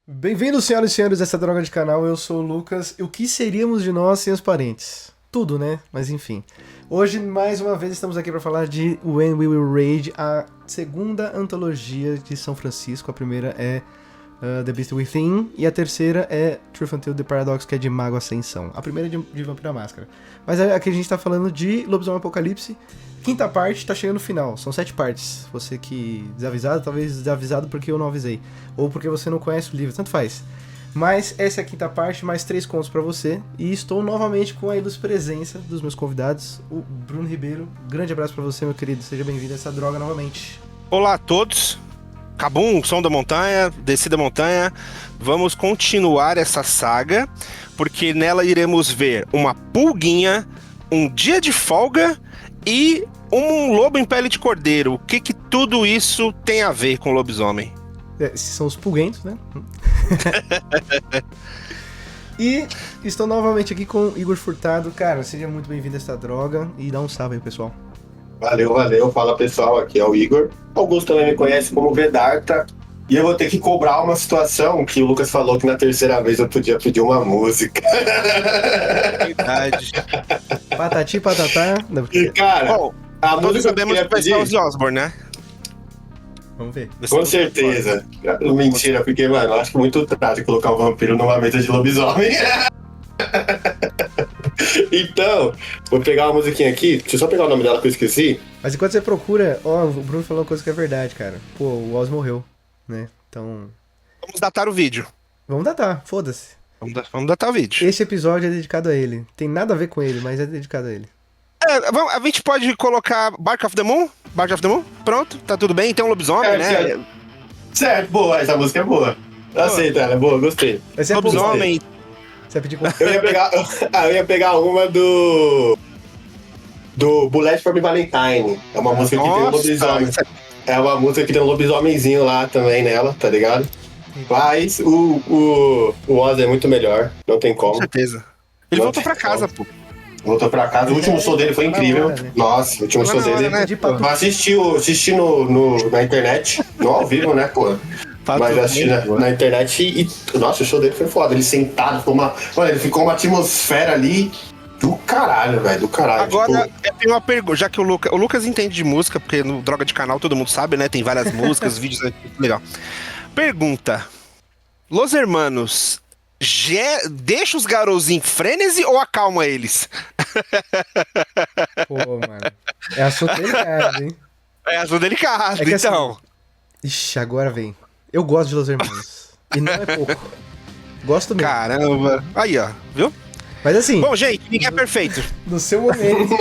Bem-vindos, senhoras e senhores, a essa droga de canal. Eu sou o Lucas. O que seríamos de nós sem os parentes? Tudo, né? Mas enfim. Hoje, mais uma vez, estamos aqui para falar de When We Will Rage, a segunda antologia de São Francisco. A primeira é The Beast Within e a terceira é Truth Until the Paradox, que é de Mago Ascensão. A primeira é de Vampira Máscara. Mas aqui a gente tá falando de Lobisomem Apocalipse. Quinta parte, tá chegando no final. São 7 partes. Você que desavisado, talvez desavisado porque eu não avisei. Ou porque você não conhece o livro, tanto faz. Mas essa é a quinta parte, mais 3 contos pra você. E estou novamente com a ilustre presença dos meus convidados, o Bruno Ribeiro. Grande abraço pra você, meu querido. Seja bem-vindo a essa droga novamente. Olá a todos. Cabum, som da montanha, desci da montanha. Vamos continuar essa saga, porque nela iremos ver uma pulguinha, um dia de folga e um lobo em pele de cordeiro. O que tudo isso tem a ver com lobisomem? Esses são os pulguentos, né? E estou novamente aqui com o Igor Furtado. Cara, seja muito bem-vindo a essa droga e dá um salve aí, pessoal. Valeu. Fala, pessoal, aqui é o Igor. Augusto também me conhece como Vedarta. E eu vou ter que cobrar uma situação que o Lucas falou que na terceira vez eu podia pedir uma música. Verdade. Patati, patatá. E, cara, a todos música que eu sabemos queria que vai ser pedir... Ozzy Osbourne, né? Vamos ver. Com certeza. Mentira, porque, mano, eu acho muito trágico colocar um vampiro numa mesa de lobisomem. Então, vou pegar uma musiquinha aqui. Deixa eu só pegar o nome dela que eu esqueci. Mas enquanto você procura, ó, o Bruno falou uma coisa que é verdade, cara. Pô, o Oz morreu, né? Então, Vamos datar o vídeo. vamos datar, foda-se. Vamos datar o vídeo. Esse episódio é dedicado a ele. Tem nada a ver com ele, mas é dedicado a ele. A gente pode colocar Bark of the Moon? Bark of the Moon? Pronto, tá tudo bem. Tem um lobisomem, né? Certo, boa, essa música é boa. Aceita ela, é boa, gostei. Vai ser Lobisomem. Você vai pedir com... Eu ia pegar uma do Bullet for Me Valentine. É uma música que tem um lobisomem. É uma música que tem um lobisomenzinho lá também nela, tá ligado? Mas o Oz é muito melhor, não tem como. Com certeza. Ele voltou pra casa, pô. Voltou pra casa, o último show dele foi incrível. Hora, né? Nossa, o último show dele. né? Eu assisti na internet, não ao vivo, né, pô? Mas eu assisti na internet e, nossa, o show dele foi foda. Ele sentado, ele ficou uma atmosfera ali do caralho, velho, do caralho. Agora, eu tenho uma pergunta, já que o Lucas entende de música, porque no Droga de Canal todo mundo sabe, né? Tem várias músicas, vídeos, legal. Pergunta: Los Hermanos deixa os garotos em frenesi ou acalma eles? Pô, mano. É assunto delicado, hein? É assunto delicado, É que então. assim, ixi, agora vem. Eu gosto de Los Hermanos. E não é pouco. Gosto mesmo. Caramba. Aí, ó, viu? Mas assim, Bom, gente, ninguém é perfeito. no seu momento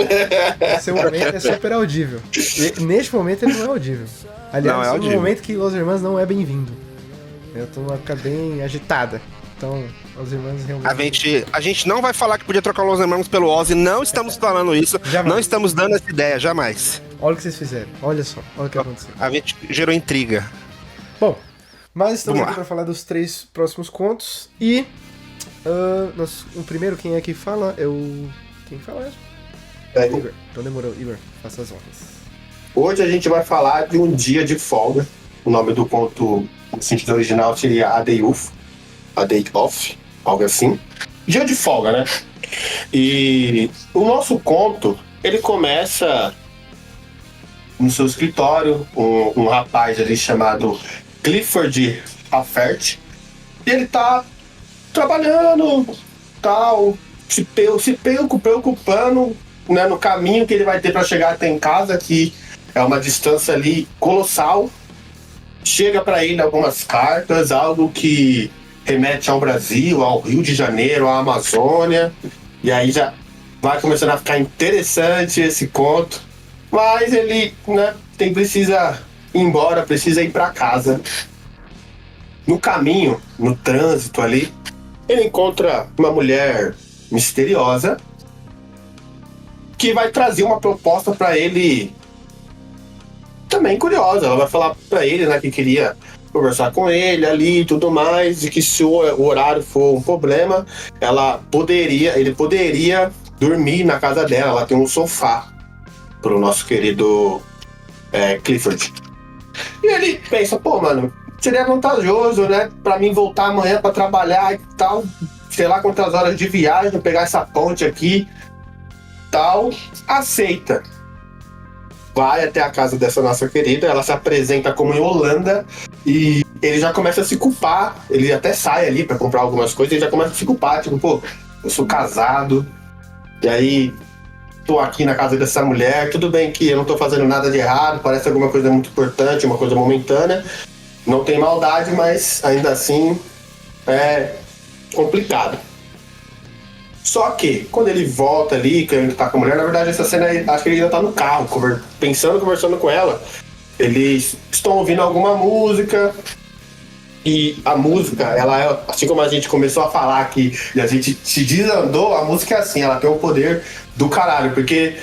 é super audível. E neste momento ele não é audível. Aliás, Não é no audível. momento que Los Hermanos não é bem-vindo. Eu tô numa época bem agitada. Então, Los Hermanos realmente... A gente não vai falar que podia trocar Los Hermanos pelo Ozzy, não estamos falando isso, Jamais. não estamos dando essa ideia, jamais. Olha o que vocês fizeram. Olha só. Olha o que aconteceu. A gente gerou intriga. Bom, mas estamos Vamos aqui lá. para falar dos 3 próximos contos. E o primeiro, quem é que fala? Quem fala é? Igor. Então demorou. Igor, faça as honras. Hoje a gente vai falar de um dia de folga. O nome do conto, no sentido original, seria A Day Off. A Day Off, algo assim. Dia de folga, né? E o nosso conto, ele começa no seu escritório, um rapaz ali chamado Clifford Rafferty. E ele tá trabalhando, tal, se preocupando, né, no caminho que ele vai ter para chegar até em casa, que é uma distância ali colossal. Chega para ele algumas cartas, algo que remete ao Brasil, ao Rio de Janeiro, à Amazônia. E aí já vai começando a ficar interessante esse conto. Mas ele, né, precisa ir embora, precisa ir para casa. No caminho, no trânsito ali, ele encontra uma mulher misteriosa que vai trazer uma proposta para ele também curiosa. Ela vai falar para ele, né, que queria conversar com ele ali e tudo mais, e que se o horário for um problema, ele poderia dormir na casa dela. Ela tem um sofá pro nosso querido Clifford. E ele pensa, pô, mano, seria vantajoso, né? Pra mim voltar amanhã pra trabalhar e tal, sei lá quantas horas de viagem, pegar essa ponte aqui, tal. Aceita. Vai até a casa dessa nossa querida, ela se apresenta como em Holanda e ele já começa a se culpar. Ele até sai ali pra comprar algumas coisas e já começa a se culpar, tipo, pô, eu sou casado, e aí tô aqui na casa dessa mulher, tudo bem que eu não tô fazendo nada de errado, parece alguma coisa muito importante, uma coisa momentânea, não tem maldade, mas ainda assim é complicado. Só que, quando ele volta ali, que ele tá com a mulher, na verdade essa cena, acho que ele ainda tá no carro, conversando com ela. Eles estão ouvindo alguma música, e a música, ela é, assim como a gente começou a falar aqui, e a gente se desandou, a música é assim, ela tem o poder do caralho, porque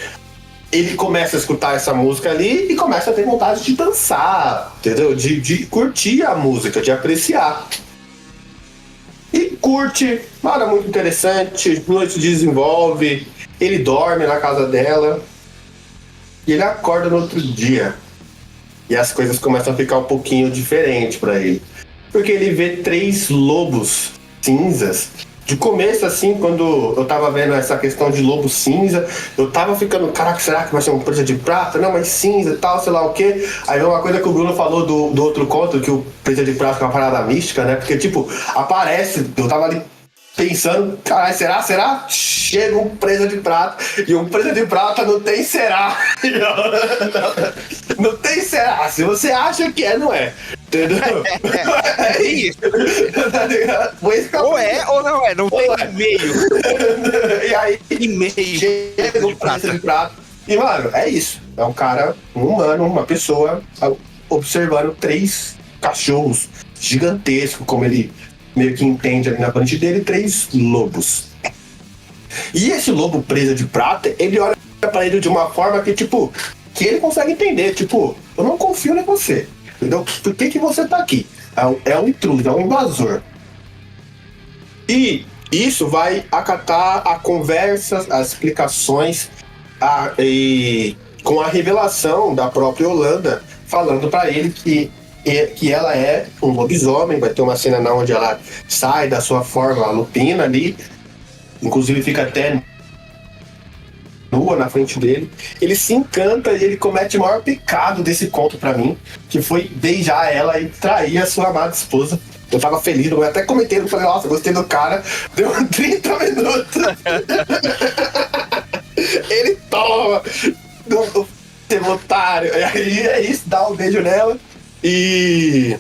ele começa a escutar essa música ali e começa a ter vontade de dançar, entendeu? De curtir a música, de apreciar. E curte, nada muito interessante, noite desenvolve, ele dorme na casa dela e ele acorda no outro dia. E as coisas começam a ficar um pouquinho diferentes pra ele. Porque ele vê 3 lobos cinzas. De começo, assim, quando eu tava vendo essa questão de lobo cinza, eu tava ficando, caraca, será que vai ser uma presa de prata? Não, mas cinza e tal, sei lá o quê. Aí veio uma coisa que o Bruno falou do outro conto, que o presa de prata é uma parada mística, né? Porque, tipo, aparece, eu tava ali pensando, caralho, será? Chega um presa de prata, e um presa de prata não tem será. Não tem será. Se você acha que é, não é. Entendeu? É isso. Tá ligado? Ou é ou não é, não tem meio. E aí, E meio. chega um presa de prata. E, mano, é isso. É um cara, um humano, uma pessoa, observando 3 cachorros gigantescos, como ele meio que entende ali na frente dele, 3 lobos. E esse lobo presa de prata, ele olha pra ele de uma forma que, tipo, que ele consegue entender. Tipo, eu não confio em você. Entendeu? Por que você tá aqui? É um intruso, é um invasor. E isso vai acatar a conversa, as explicações, e com a revelação da própria Holanda, falando pra ele que ela é um lobisomem. Vai ter uma cena onde ela sai da sua forma lupina ali, inclusive fica até nua na frente dele. Ele se encanta e ele comete o maior pecado desse conto pra mim, que foi beijar ela e trair a sua amada esposa. Eu tava feliz, eu até comentei, eu falei, nossa, gostei do cara. Deu 30 minutos. Ele toma do otário. E aí é isso, dá um beijo nela. E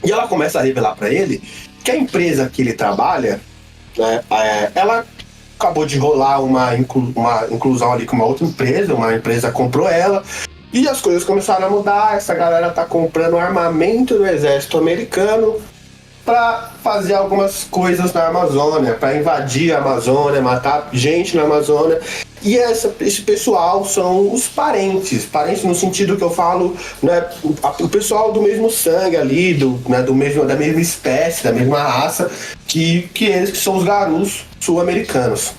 ela começa a revelar pra ele que a empresa que ele trabalha, né, ela acabou de rolar uma inclusão ali com uma outra empresa, uma empresa comprou ela, e as coisas começaram a mudar. Essa galera tá comprando armamento do exército americano para fazer algumas coisas na Amazônia, para invadir a Amazônia, matar gente na Amazônia. E esse pessoal são os parentes no sentido que eu falo, né, o pessoal do mesmo sangue ali, da mesma espécie, da mesma raça, que eles que são os Garus sul-americanos.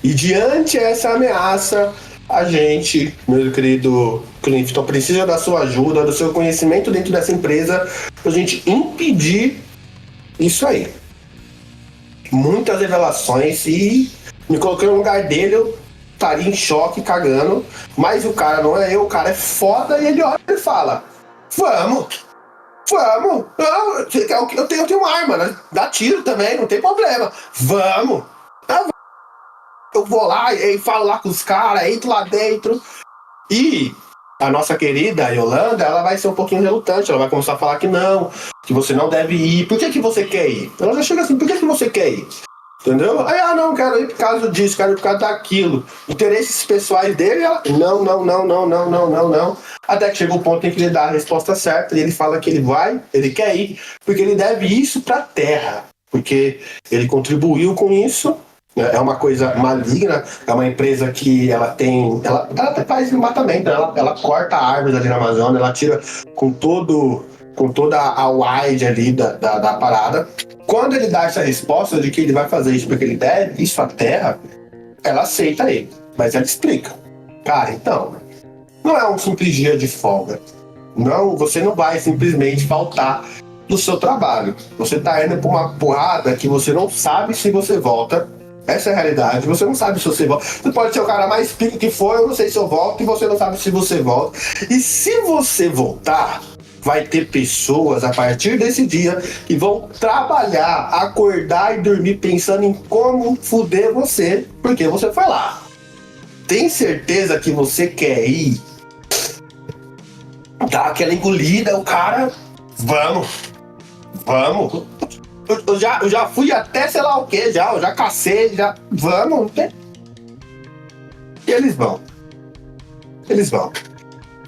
E diante dessa ameaça, a gente, meu querido Clifton, precisa da sua ajuda, do seu conhecimento dentro dessa empresa, pra gente impedir isso aí. Muitas revelações, e me colocando no lugar dele, eu estaria em choque, cagando, mas o cara não é eu, o cara é foda, e ele olha e fala, vamos, eu tenho uma arma, né? Dá tiro também, não tem problema, vamos. Eu vou lá e falo lá com os caras, entro lá dentro, e a nossa querida Yolanda, ela vai ser um pouquinho relutante, ela vai começar a falar que não, que você não deve ir. Por que você quer ir? Ela já chega assim, por que você quer ir? Entendeu? Aí, não, quero ir por causa disso, quero ir por causa daquilo. Interesses pessoais dele, ela, não. Até que chegou o ponto em que ele dá a resposta certa e ele fala que ele quer ir, porque ele deve isso pra terra. Porque ele contribuiu com isso. É uma coisa maligna, é uma empresa que ela faz desmatamento, ela corta árvores ali na Amazônia, ela tira com toda a wide ali da parada. Quando ele dá essa resposta de que ele vai fazer isso porque ele deve isso à terra, ela aceita ele, mas ela explica. Cara, então, não é um simples dia de folga. Não, você não vai simplesmente faltar do seu trabalho. Você tá indo pra uma porrada que você não sabe se você volta. Essa é a realidade. Você não sabe se você volta. Você pode ser o cara mais pico que for, eu não sei se eu volto, e você não sabe se você volta. E se você voltar, vai ter pessoas a partir desse dia que vão trabalhar, acordar e dormir pensando em como fuder você, porque você foi lá. Tem certeza que você quer ir? Dá aquela engolida, o cara. Vamos. Eu já fui até sei lá o que, eu já cacei, já. Vamos. E eles vão.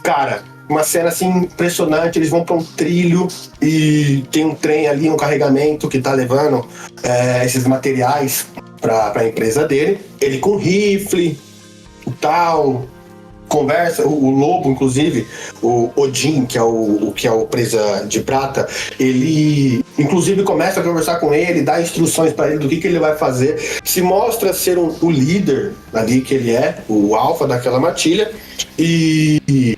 Cara, uma cena assim impressionante, eles vão pra um trilho e tem um trem ali, um carregamento que tá levando esses materiais pra empresa dele. Ele com rifle e tal. Conversa, o lobo, inclusive, o Odin, que é o presa de prata, ele inclusive começa a conversar com ele, dá instruções para ele do que ele vai fazer, se mostra ser o líder ali que ele é, o alfa daquela matilha, e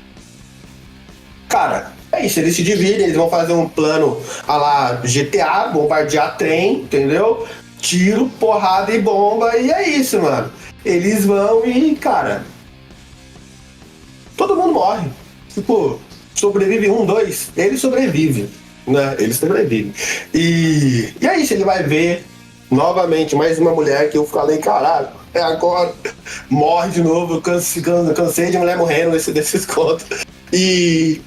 cara, é isso, eles se dividem, eles vão fazer um plano a lá GTA, bombardear trem, entendeu? Tiro, porrada e bomba, e é isso, mano. Eles vão e, cara, todo mundo morre. Tipo, sobrevive 1, 2, ele sobrevive, né? Ele sobrevive. E é isso, ele vai ver novamente mais uma mulher que eu falei, caralho, é agora. Morre de novo, eu cansei de mulher morrendo desses contos. E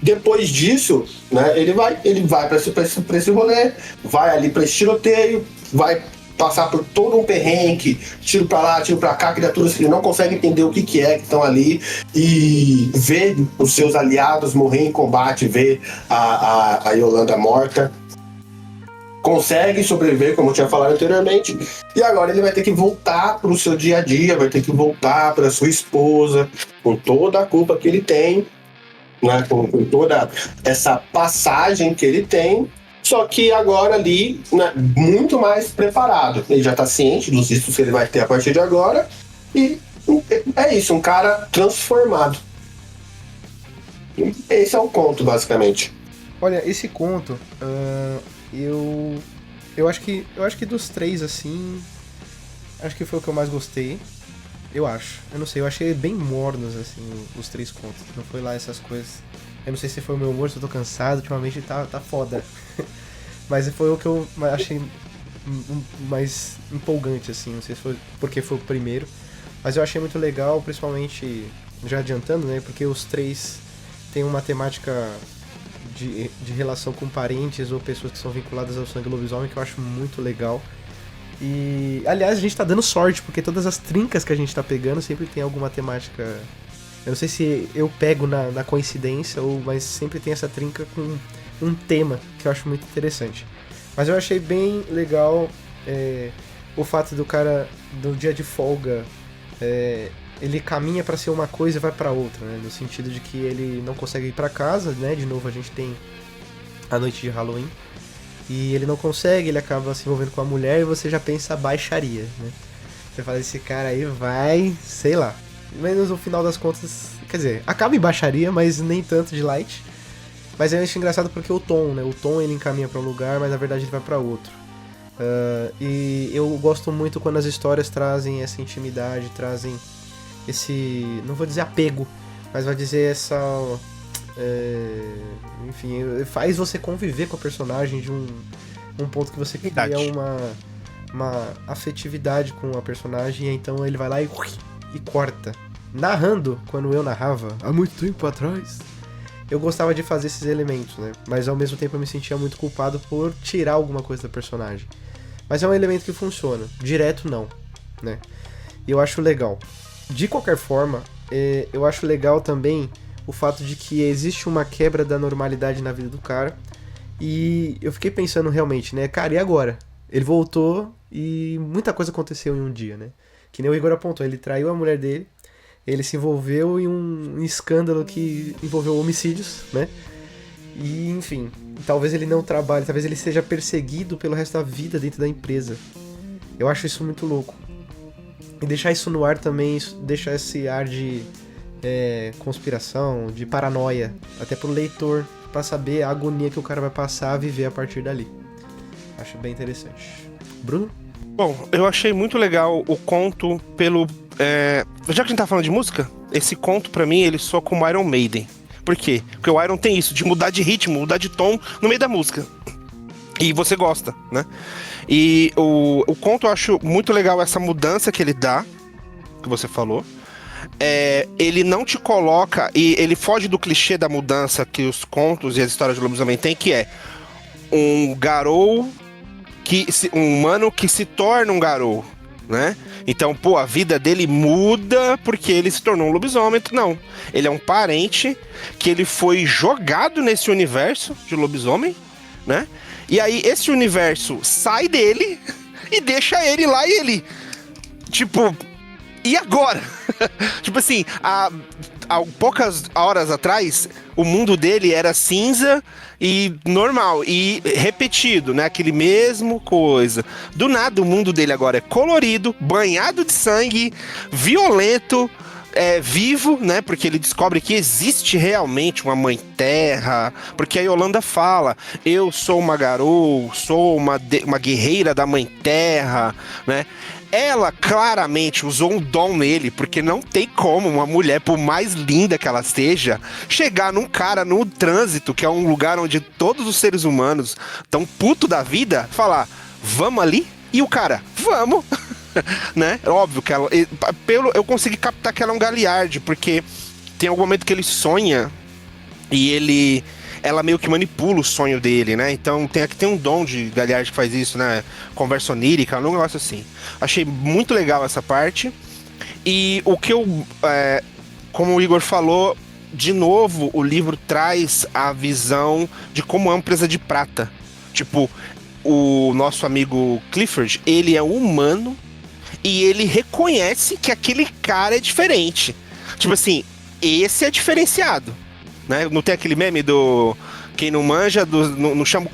depois disso, né, ele vai pra esse rolê, vai ali pra esse tiroteio, vai passar por todo um perrengue, tiro pra lá, tiro pra cá, criaturas que ele não consegue entender o que é que estão ali, e ver os seus aliados morrer em combate, ver a Yolanda morta. Consegue sobreviver, como eu tinha falado anteriormente, e agora ele vai ter que voltar pro seu dia a dia, vai ter que voltar pra sua esposa, com toda a culpa que ele tem, né, com toda essa passagem que ele tem. Só que agora ali, né, muito mais preparado. Ele já tá ciente dos riscos que ele vai ter a partir de agora. E é isso, um cara transformado. Esse é o conto, basicamente. Olha, esse conto, eu acho que dos três, assim, acho que foi o que eu mais gostei. Eu acho. Eu não sei, eu achei bem mornos, assim, os três contos. Não foi lá essas coisas. Eu não sei se foi o meu humor, se eu tô cansado, ultimamente tá foda. Mas foi o que eu achei mais empolgante, assim. Não sei se foi porque foi o primeiro. Mas eu achei muito legal, principalmente, já adiantando, né? Porque os três têm uma temática de relação com parentes ou pessoas que são vinculadas ao sangue lobisomem que eu acho muito legal. E, aliás, a gente tá dando sorte, porque todas as trincas que a gente tá pegando sempre tem alguma temática. Eu não sei se eu pego na coincidência, mas sempre tem essa trinca com um tema que eu acho muito interessante. Mas eu achei bem legal o fato do cara, do dia de folga, ele caminha pra ser uma coisa e vai pra outra, né? No sentido de que ele não consegue ir pra casa, né? De novo a gente tem a noite de Halloween. E ele não consegue, ele acaba se envolvendo com a mulher e você já pensa baixaria, né? Você fala, esse cara aí vai, sei lá. Mas no final das contas, quer dizer, acaba em baixaria, mas nem tanto de light. Mas eu acho engraçado porque o Tom, né? O Tom ele encaminha pra um lugar, mas na verdade ele vai pra outro. E eu gosto muito quando as histórias trazem essa intimidade, trazem esse, não vou dizer apego, mas vai dizer essa... enfim, faz você conviver com a personagem de um ponto que você cria uma afetividade com a personagem, e então ele vai lá e corta. Narrando, quando eu narrava, há muito tempo atrás, eu gostava de fazer esses elementos, né? Mas ao mesmo tempo eu me sentia muito culpado por tirar alguma coisa da personagem. Mas é um elemento que funciona, direto não, né? E eu acho legal. De qualquer forma, eu acho legal também o fato de que existe uma quebra da normalidade na vida do cara. E eu fiquei pensando realmente, né? Cara, e agora? Ele voltou e muita coisa aconteceu em um dia, né? Que nem o Igor apontou, ele traiu a mulher dele, ele se envolveu em um escândalo que envolveu homicídios, né? E, enfim, talvez ele não trabalhe, talvez ele seja perseguido pelo resto da vida dentro da empresa. Eu acho isso muito louco. E deixar isso no ar também, deixar esse ar de conspiração, de paranoia, até pro leitor pra saber a agonia que o cara vai passar a viver a partir dali. Acho bem interessante. Bruno? Bom, eu achei muito legal o conto pelo... Já que a gente tá falando de música, esse conto pra mim, ele soa como Iron Maiden. Por quê? Porque o Iron tem isso, de mudar de ritmo, mudar de tom no meio da música. E você gosta, né? E o conto eu acho muito legal essa mudança que ele dá, que você falou. Ele não te coloca, e ele foge do clichê da mudança que os contos e as histórias de lobisomem têm, que é um garou, um humano que se torna um garou, né? Então, pô, a vida dele muda porque ele se tornou um lobisomem. Não, ele é um parente que ele foi jogado nesse universo de lobisomem, né? E aí esse universo sai dele e deixa ele lá e ele, tipo, e agora? Tipo assim, há poucas horas atrás, o mundo dele era cinza e normal, e repetido, né? Aquele mesmo coisa. Do nada, o mundo dele agora é colorido, banhado de sangue, violento, vivo, né? Porque ele descobre que existe realmente uma mãe terra. Porque a Yolanda fala: eu sou uma garou, sou uma guerreira da mãe terra, né? Ela claramente usou um dom nele, porque não tem como uma mulher, por mais linda que ela seja, chegar num cara no trânsito, que é um lugar onde todos os seres humanos estão puto da vida, falar, vamos ali? E o cara, vamos! Né? Óbvio que ela... eu consegui captar que ela é um Galliard, porque tem algum momento que ele sonha e ela meio que manipula o sonho dele, né? Então tem um dom de Galliard que faz isso, né? Conversa onírica, um negócio assim. Achei muito legal essa parte. E o que como o Igor falou, de novo, o livro traz a visão de como é uma empresa de prata. Tipo, o nosso amigo Clifford, ele é um humano e ele reconhece que aquele cara é diferente. Tipo assim, esse é diferenciado. Né? Não tem aquele meme do quem não manja, não chama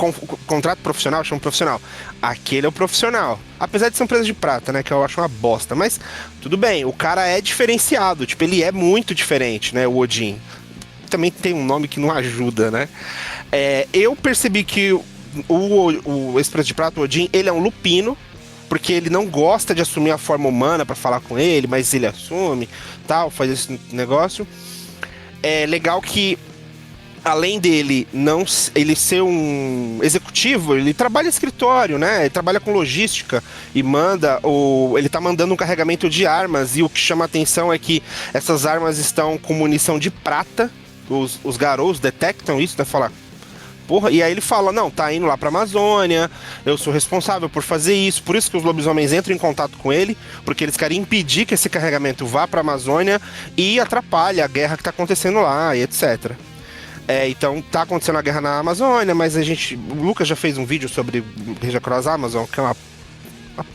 contrato profissional, chama profissional. Aquele é o profissional. Apesar de ser uma empresa de prata, né? Que eu acho uma bosta. Mas tudo bem, o cara é diferenciado. Tipo, ele é muito diferente, né? O Odin. Também tem um nome que não ajuda, né? Eu percebi que o Expresso de Prata, o Odin, ele é um lupino. Porque ele não gosta de assumir a forma humana pra falar com ele, mas ele assume, tal, faz esse negócio. É legal que, além dele ele ser um executivo, ele trabalha em escritório, né? Ele trabalha com logística e ele tá mandando um carregamento de armas, e o que chama a atenção é que essas armas estão com munição de prata. Os garous detectam isso, né? Falar, porra, e aí ele fala, não, tá indo lá pra Amazônia, eu sou responsável por fazer isso, por isso que os lobisomens entram em contato com ele, porque eles querem impedir que esse carregamento vá pra Amazônia e atrapalhe a guerra que tá acontecendo lá, e etc. Então, tá acontecendo a guerra na Amazônia, mas o Lucas já fez um vídeo sobre Regia Cross Amazon, que é uma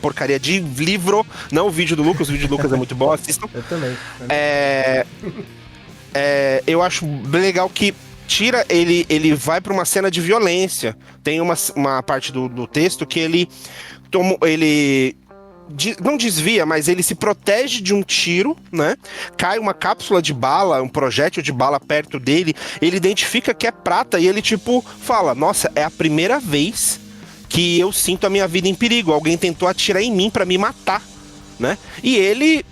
porcaria de livro, não o vídeo do Lucas, o vídeo do Lucas é muito bom, assistam. Eu também. Eu acho bem legal que ele vai para uma cena de violência. Tem uma parte do texto que ele não desvia, mas ele se protege de um tiro, né? Cai uma cápsula de bala, um projétil de bala perto dele, ele identifica que é prata e ele tipo fala, nossa, é a primeira vez que eu sinto a minha vida em perigo, alguém tentou atirar em mim para me matar, né? E ele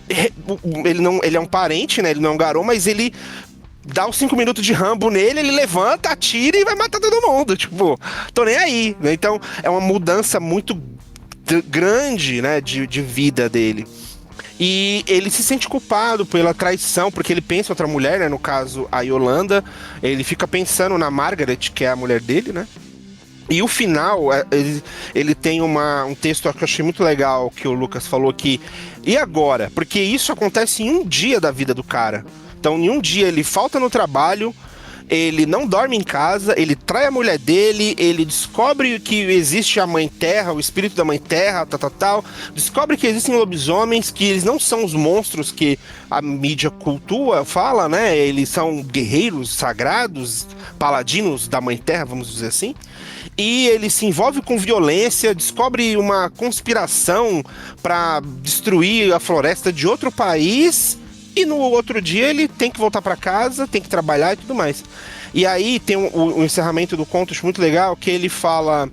é um parente, né? Ele não é um garou, mas ele dá os 5 minutos de Rambo nele, ele levanta, atira e vai matar todo mundo. Tipo, tô nem aí, né? Então, é uma mudança muito grande, né, de vida dele. E ele se sente culpado pela traição, porque ele pensa em outra mulher, né? No caso, a Yolanda. Ele fica pensando na Margaret, que é a mulher dele, né? E o final, ele tem um texto que eu achei muito legal, que o Lucas falou aqui. E agora? Porque isso acontece em um dia da vida do cara. Então, em um dia, ele falta no trabalho, ele não dorme em casa, ele trai a mulher dele, ele descobre que existe a Mãe Terra, o espírito da Mãe Terra, tal. Descobre que existem lobisomens, que eles não são os monstros que a mídia fala, né? Eles são guerreiros sagrados, paladinos da Mãe Terra, vamos dizer assim. E ele se envolve com violência, descobre uma conspiração para destruir a floresta de outro país e no outro dia ele tem que voltar para casa, tem que trabalhar e tudo mais. E aí tem o encerramento do conto, acho muito legal, que ele fala: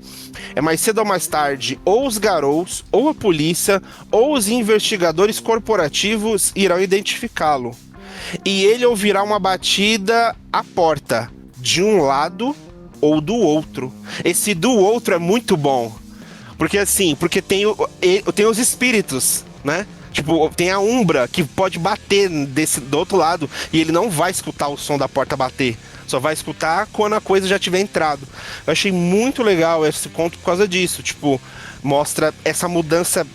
mais cedo ou mais tarde, ou os Garous, ou a polícia, ou os investigadores corporativos irão identificá-lo. E ele ouvirá uma batida à porta, de um lado ou do outro. Esse do outro é muito bom. Porque tem os espíritos, né? Tipo, tem a Umbra que pode bater do outro lado e ele não vai escutar o som da porta bater. Só vai escutar quando a coisa já tiver entrado. Eu achei muito legal esse conto por causa disso. Tipo, mostra essa mudança.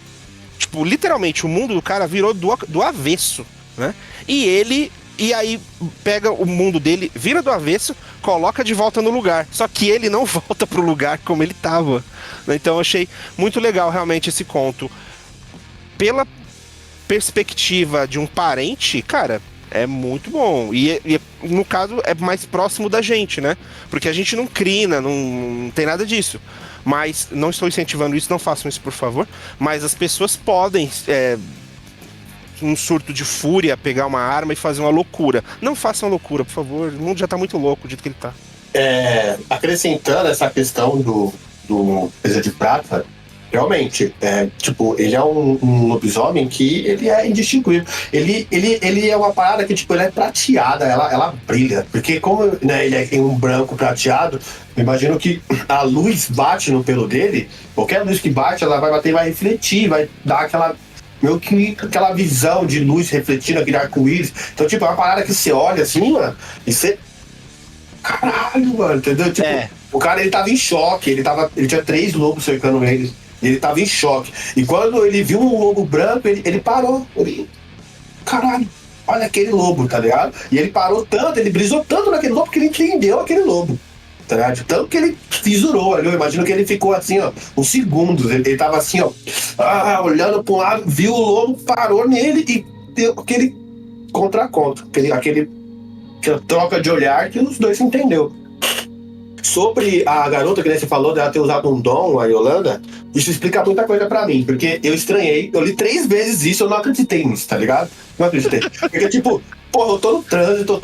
Tipo, literalmente, o mundo do cara virou do avesso, né? E aí pega o mundo dele, vira do avesso, coloca de volta no lugar. Só que ele não volta pro lugar como ele tava. Então eu achei muito legal realmente esse conto. Pela perspectiva de um parente, cara, é muito bom. E no caso é mais próximo da gente, né? Porque a gente não crina, não tem nada disso. Mas não estou incentivando isso, não façam isso, por favor. Mas as pessoas podem, um surto de fúria, pegar uma arma e fazer uma loucura. Não façam loucura, por favor. O mundo já tá muito louco do jeito que ele tá. Acrescentando essa questão do Peso de Prata, realmente, ele é um lobisomem que ele é indistinguível. Ele é uma parada que, tipo, ele é prateada, ela brilha. Porque como, né, ele é um branco prateado, eu imagino que a luz bate no pelo dele, qualquer luz que bate, ela vai bater, vai refletir, vai dar aquela visão de luz refletindo aquele arco-íris. Então, tipo, é uma parada que você olha assim, mano, e você... Caralho, mano, entendeu? Tipo, o cara, ele tava em choque, ele tinha 3 lobos cercando ele. Ele tava em choque. E quando ele viu um lobo branco, ele parou. Caralho, olha aquele lobo, tá ligado? E ele parou tanto, ele brisou tanto naquele lobo que ele entendeu aquele lobo, tá ligado? Tanto que ele fisurou ali. Eu imagino que ele ficou assim, ó, uns segundos. Ele tava assim, ó, olhando pra um lado, viu o lobo, parou nele e deu aquele contraconto. Aquela troca de olhar que os dois se entendeu. Sobre a garota que você falou dela ter usado um dom, a Yolanda, isso explica muita coisa pra mim, porque eu estranhei, eu li 3 vezes isso, eu não acreditei nisso, tá ligado? Não acreditei. Porque, tipo, porra, eu tô no trânsito, eu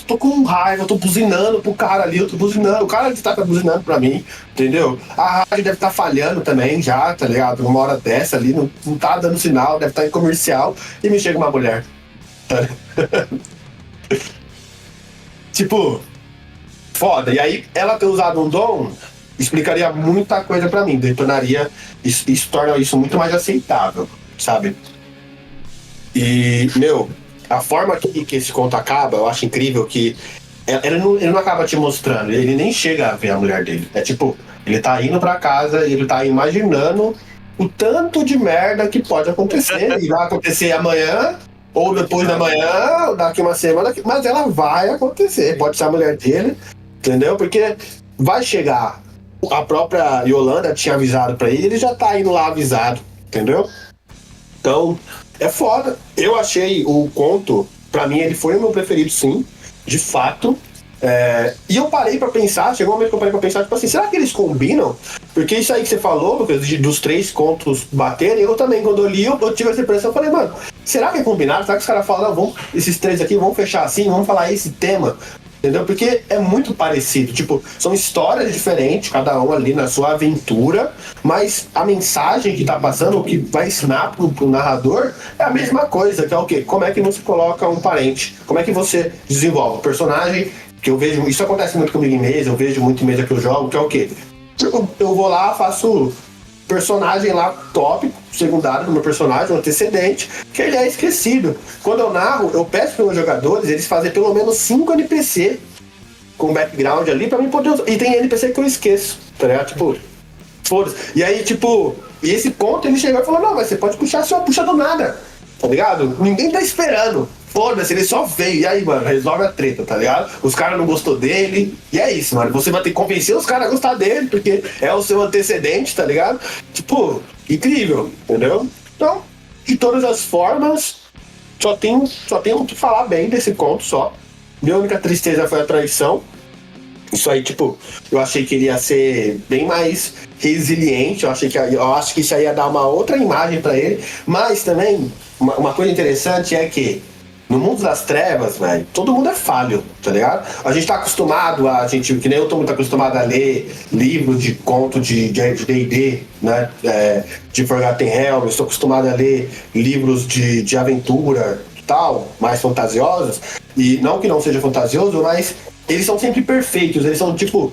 tô com raiva, eu tô buzinando pro cara ali, o cara tá buzinando pra mim, entendeu? A rádio deve estar falhando também já, tá ligado? Uma hora dessa ali, não tá dando sinal, deve estar em comercial, e me chega uma mulher. Tá? Tipo... foda. E aí, ela ter usado um dom explicaria muita coisa pra mim. Tornaria isso torna isso muito mais aceitável, sabe? E, meu, a forma que esse conto acaba, eu acho incrível que ele não acaba te mostrando, ele nem chega a ver a mulher dele. É tipo, ele tá indo pra casa, ele tá imaginando o tanto de merda que pode acontecer. E vai acontecer amanhã, ou depois da manhã, ou daqui uma semana, mas ela vai acontecer. Pode ser a mulher dele. Entendeu? Porque vai chegar. A própria Yolanda tinha avisado pra ele já tá indo lá avisado. Entendeu? Então, é foda. Eu achei o conto, pra mim, ele foi o meu preferido, sim. De fato. E eu parei pra pensar, chegou um momento que eu parei pra pensar, tipo assim, será que eles combinam? Porque isso aí que você falou, Lucas, dos 3 contos baterem, eu também, quando eu li, eu tive essa impressão, eu falei, mano, será que é combinado? Será que os caras falam, não, esses 3 aqui, vamos fechar assim, vamos falar esse tema? Entendeu? Porque é muito parecido. Tipo, são histórias diferentes, cada um ali na sua aventura, mas a mensagem que tá passando, o que vai ensinar pro narrador, é a mesma coisa, que é o quê? Como é que você coloca um parente? Como é que você desenvolve o personagem? Que eu vejo, isso acontece muito comigo em mesa, eu vejo muito em mesa que eu jogo, que é o quê? Eu vou lá, faço personagem lá top, secundário do meu personagem, um antecedente, que ele é esquecido. Quando eu narro, eu peço para os meus jogadores eles fazem pelo menos 5 NPC com background ali pra mim poder usar. E tem NPC que eu esqueço, tá ligado? Tipo, foda-se. E aí, tipo, e esse ponto ele chegou e falou: não, mas você pode puxar, só puxa do nada, tá ligado? Ninguém tá esperando. Foda-se, ele só veio. E aí, mano, resolve a treta, tá ligado? Os caras não gostou dele. E é isso, mano. Você vai ter que convencer os caras a gostar dele, porque é o seu antecedente, tá ligado? Tipo, incrível, entendeu? Então, de todas as formas, só tenho que falar bem desse conto só. Minha única tristeza foi a traição. Isso aí, tipo, eu achei que ele ia ser bem mais resiliente. Eu acho que isso aí ia dar uma outra imagem pra ele. Mas também, uma coisa interessante é que No mundo das trevas, velho, todo mundo é falho, tá ligado? A gente tá acostumado que nem eu tô muito acostumado a ler livros de conto de D&D, né? De Forgotten Realms, estou acostumado a ler livros de aventura e tal, mais fantasiosos. E não que não seja fantasioso, mas eles são sempre perfeitos, eles são tipo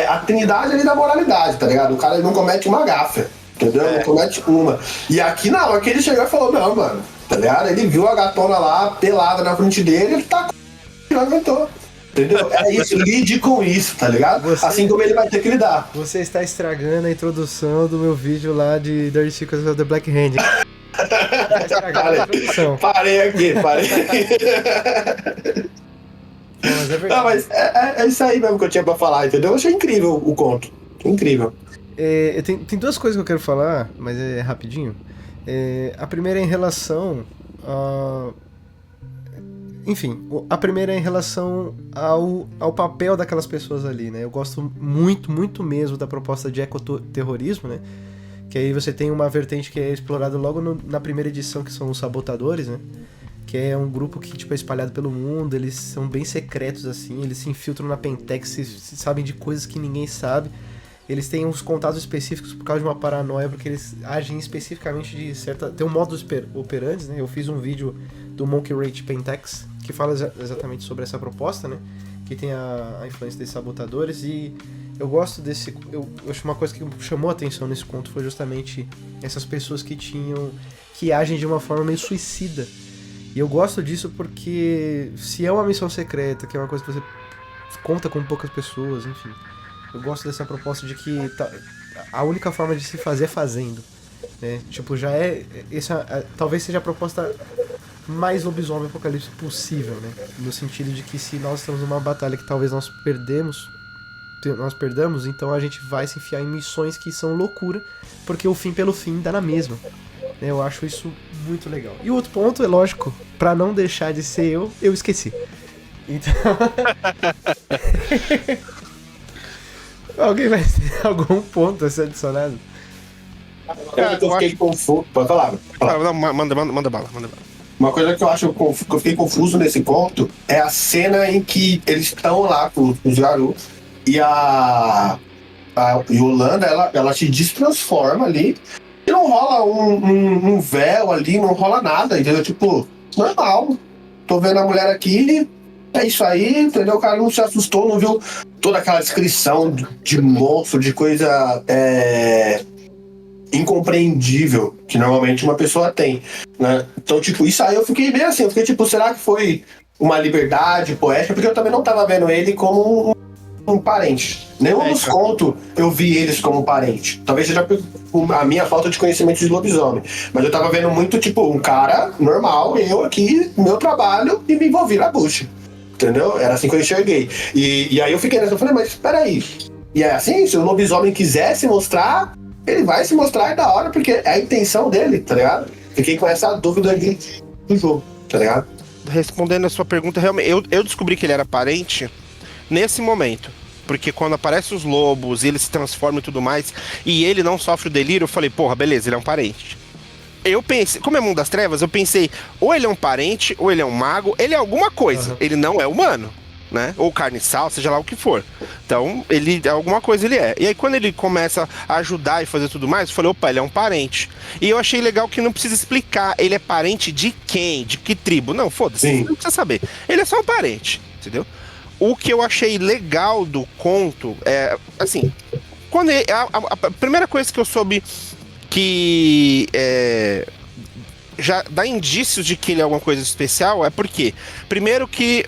a trindade ali da moralidade, tá ligado? O cara não comete uma gafe, entendeu? Não comete uma. E aqui não, aqui ele chegou e falou, não, mano, tá ligado? Ele viu a gatona lá, pelada na frente dele, ele tá e não aguentou. Entendeu? É isso, lide com isso, tá ligado? Assim como ele vai ter que lidar. Você está estragando a introdução do meu vídeo lá de Dirty Secrets of the Black Hand. Tá estragando a introdução. Parei aqui. Mas é verdade. Não, mas é isso aí mesmo que eu tinha pra falar, entendeu? Eu achei incrível o conto. Incrível. Tem duas coisas que eu quero falar, mas é rapidinho. A primeira é em relação a... Enfim, a primeira é em relação ao papel daquelas pessoas ali, né? Eu gosto muito, muito mesmo da proposta de ecoterrorismo, né? Que aí você tem uma vertente que é explorada logo na primeira edição, que são os sabotadores, né? Que é um grupo que tipo, é espalhado pelo mundo, eles são bem secretos, assim, eles se infiltram na Pentex, se sabem de coisas que ninguém sabe. Eles têm uns contatos específicos por causa de uma paranoia, porque eles agem especificamente de certa... Tem um modus operandi, né? Eu fiz um vídeo do Monkey Rage Pentex, que fala exatamente sobre essa proposta, né? Que tem a influência desses sabotadores, e eu gosto desse... Eu acho uma coisa que chamou a atenção nesse conto foi justamente essas pessoas que agem de uma forma meio suicida. E eu gosto disso porque se é uma missão secreta, que é uma coisa que você conta com poucas pessoas, enfim... Eu gosto dessa proposta de que a única forma de se fazer é fazendo, né? Tipo, já talvez seja a proposta mais lobisomem apocalipse possível, né? No sentido de que se nós estamos numa batalha que talvez nós perdamos, então a gente vai se enfiar em missões que são loucura, porque o fim pelo fim dá na mesma. Eu acho isso muito legal. E o outro ponto, é lógico, pra não deixar de ser eu esqueci. Então... Alguém vai ter algum ponto a ser adicionado? Eu fiquei confuso. Pode falar. Não, manda bala. Uma coisa que eu acho que eu fiquei confuso nesse ponto é a cena em que eles estão lá com os garotos e a Yolanda, ela se destransforma ali e não rola um véu ali, não rola nada, entendeu? Tipo, normal. Tô vendo a mulher aqui, é isso aí, entendeu? O cara não se assustou, não viu toda aquela descrição de monstro, de coisa incompreendível que normalmente uma pessoa tem, né? Então, tipo, isso aí eu fiquei bem assim, eu fiquei tipo, será que foi uma liberdade poética? Porque eu também não tava vendo ele como um parente. Nenhum dos contos eu vi eles como parente. Talvez seja a minha falta de conhecimento de lobisomem. Mas eu tava vendo muito, tipo, um cara normal, eu aqui, meu trabalho, e me envolvi na bucha. Entendeu? Era assim que eu enxerguei. E aí eu fiquei nessa, eu falei, mas peraí. E é assim, se o lobisomem quiser se mostrar, ele vai se mostrar da hora, porque é a intenção dele, tá ligado? Fiquei com essa dúvida do jogo, tá ligado? Respondendo a sua pergunta, realmente, eu descobri que ele era parente nesse momento. Porque quando aparecem os lobos, ele se transforma e tudo mais, e ele não sofre o delírio, eu falei, porra, beleza, ele é um parente. Eu pensei, como é Mundo das Trevas, eu pensei, ou ele é um parente, ou ele é um mago, ele é alguma coisa, ele não é humano, né? Ou carne e sal, seja lá o que for. Então, ele alguma coisa ele é. E aí, quando ele começa a ajudar e fazer tudo mais, eu falei, opa, ele é um parente. E eu achei legal que não precisa explicar, ele é parente de quem, de que tribo. Não, foda-se, não precisa saber. Ele é só um parente, entendeu? O que eu achei legal do conto é, assim, quando a primeira coisa que eu soube que já dá indícios de que ele é alguma coisa especial é porque, primeiro que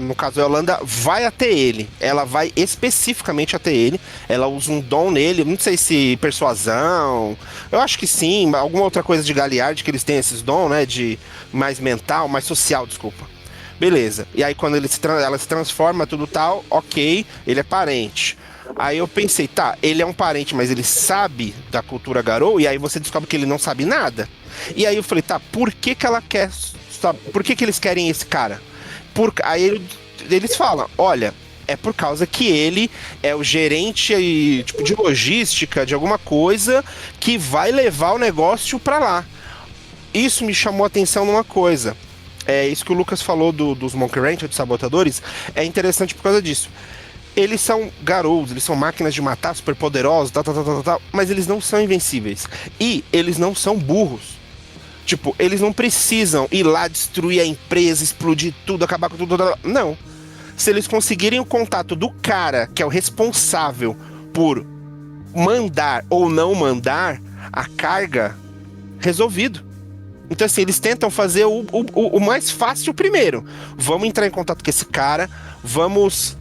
no caso a Yolanda vai até ele, ela vai especificamente até ele, ela usa um dom nele, não sei se persuasão, eu acho que sim, alguma outra coisa de Galiard que eles têm esses dons, né, de mais mental, mais social, desculpa. Beleza, e aí quando ela se transforma, tudo tal, ok, ele é parente. Aí eu pensei, tá, ele é um parente, mas ele sabe da cultura Garou, e aí você descobre que ele não sabe nada. E aí eu falei, tá, por que ela quer, sabe, por que eles querem esse cara? Aí eles falam, olha, é por causa que ele é o gerente tipo, de logística, de alguma coisa, que vai levar o negócio pra lá. Isso me chamou a atenção numa coisa. isso que o Lucas falou dos Monkey Ranch, dos sabotadores, é interessante por causa disso. Eles são Garous, eles são máquinas de matar, super poderosos, tal, mas eles não são invencíveis. E eles não são burros. Tipo, eles não precisam ir lá destruir a empresa, explodir tudo, acabar com tudo. Não. Se eles conseguirem o contato do cara que é o responsável por mandar ou não mandar a carga, resolvido. Então, assim, eles tentam fazer o mais fácil primeiro. Vamos entrar em contato com esse cara, vamos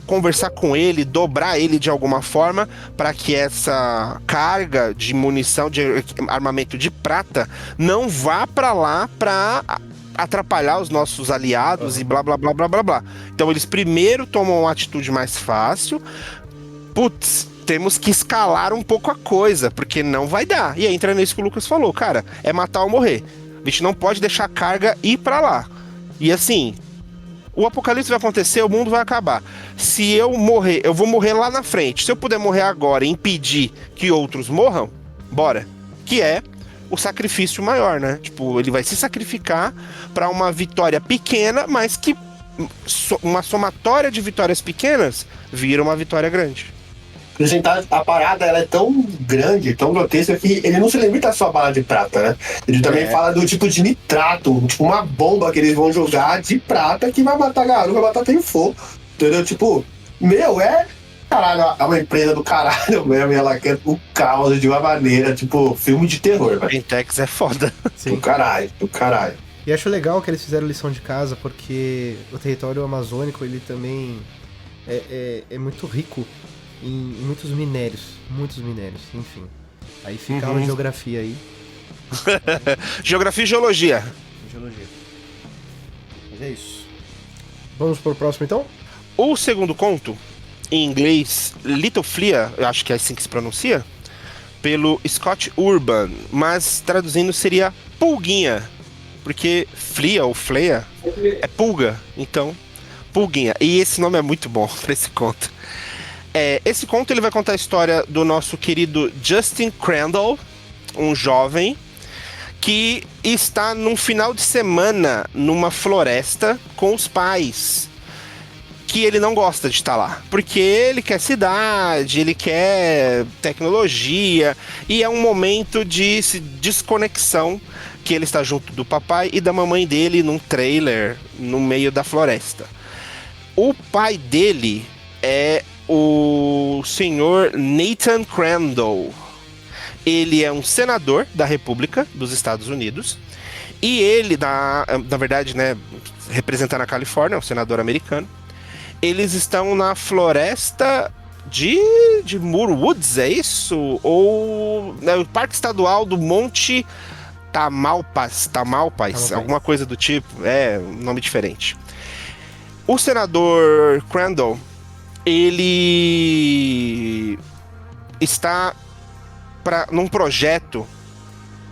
conversar com ele, dobrar ele de alguma forma para que essa carga de munição, de armamento de prata, não vá para lá para atrapalhar os nossos aliados e blá, blá, blá, blá, blá, blá. Então, eles primeiro tomam uma atitude mais fácil. Putz, temos que escalar um pouco a coisa, porque não vai dar. E aí entra nisso que o Lucas falou, cara, é matar ou morrer. A gente não pode deixar a carga ir pra lá. E assim, o apocalipse vai acontecer, o mundo vai acabar. Se eu morrer, eu vou morrer lá na frente. Se eu puder morrer agora e impedir que outros morram, bora. Que é o sacrifício maior, né? Tipo, ele vai se sacrificar pra uma vitória pequena, mas que uma somatória de vitórias pequenas vira uma vitória grande. A parada ela é tão grande, tão grotesca, que ele não se limita só a bala de prata, né? Ele também fala do tipo de nitrato, tipo uma bomba que eles vão jogar de prata que vai matar garoto, vai matar quem for. Entendeu? Tipo, caralho, é uma empresa do caralho mesmo, e ela quer o caos de uma maneira, tipo, filme de terror, velho. Pentex é foda. Sim. Do caralho. E acho legal que eles fizeram lição de casa, porque o território amazônico, ele também é muito rico em muitos minérios, enfim. Aí fica a geografia aí. Geografia e geologia. Mas é isso. Vamos pro próximo, então? O segundo conto, em inglês, Little Flea, eu acho que é assim que se pronuncia, pelo Scott Urban, mas traduzindo seria Pulguinha, porque Flea ou Flea é pulga, então Pulguinha. E esse nome é muito bom pra esse conto. Esse conto ele vai contar a história do nosso querido Justin Crandall, um jovem que está num final de semana numa floresta com os pais, que ele não gosta de estar lá, porque ele quer cidade, ele quer tecnologia, e é um momento de desconexão que ele está junto do papai e da mamãe dele num trailer no meio da floresta. O pai dele é o senhor Nathan Crandall. Ele é um senador da República dos Estados Unidos e ele, na verdade, né, representando a Califórnia, é um senador americano. Eles estão na floresta de Muir Woods, é isso? Ou no Parque Estadual do Monte Tamalpais, alguma coisa do tipo, um nome diferente. O senador Crandall, ele está num projeto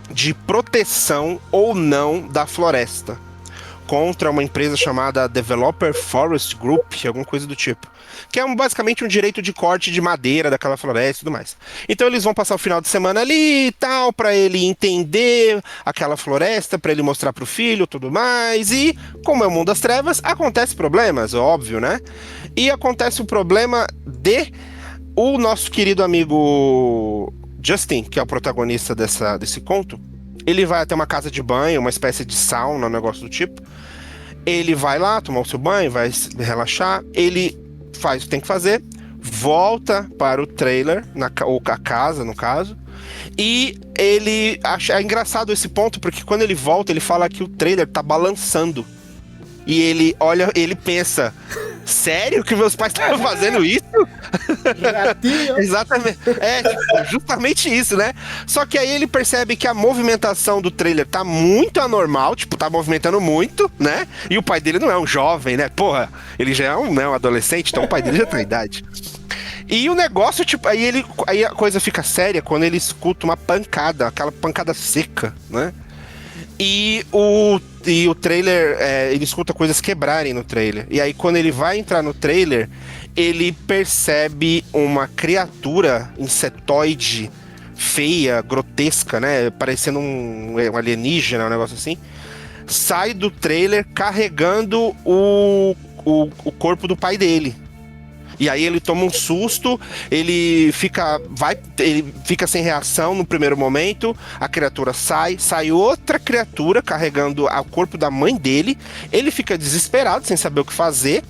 de proteção ou não da floresta contra uma empresa chamada Developer Forest Group, alguma coisa do tipo, que é basicamente um direito de corte de madeira daquela floresta e tudo mais. Então eles vão passar o final de semana ali e tal, para ele entender aquela floresta, para ele mostrar pro filho tudo mais, e como é o mundo das trevas, acontece problemas, óbvio, né? E acontece o problema de o nosso querido amigo Justin, que é o protagonista desse conto. Ele vai até uma casa de banho, uma espécie de sauna, um negócio do tipo. Ele vai lá tomar o seu banho, vai relaxar. Ele faz o que tem que fazer, volta para o trailer, ou a casa, no caso. E ele acha engraçado esse ponto, porque quando ele volta, ele fala que o trailer tá balançando. E ele olha, ele pensa: sério que meus pais estavam fazendo isso? Exatamente. Justamente isso, né? Só que aí ele percebe que a movimentação do trailer tá muito anormal, tipo, tá movimentando muito, né? E o pai dele não é um jovem, né? Porra, ele já é um adolescente, então o pai dele já tem idade. E o negócio, tipo, aí a coisa fica séria quando ele escuta uma pancada, aquela pancada seca, né? E o trailer, ele escuta coisas quebrarem no trailer. E aí quando ele vai entrar no trailer, ele percebe uma criatura insetoide, feia, grotesca, né? Parecendo um alienígena, um negócio assim. sai do trailer carregando o corpo do pai dele. E aí ele toma um susto, ele fica sem reação no primeiro momento, a criatura sai outra criatura carregando o corpo da mãe dele, ele fica desesperado, sem saber o que fazer,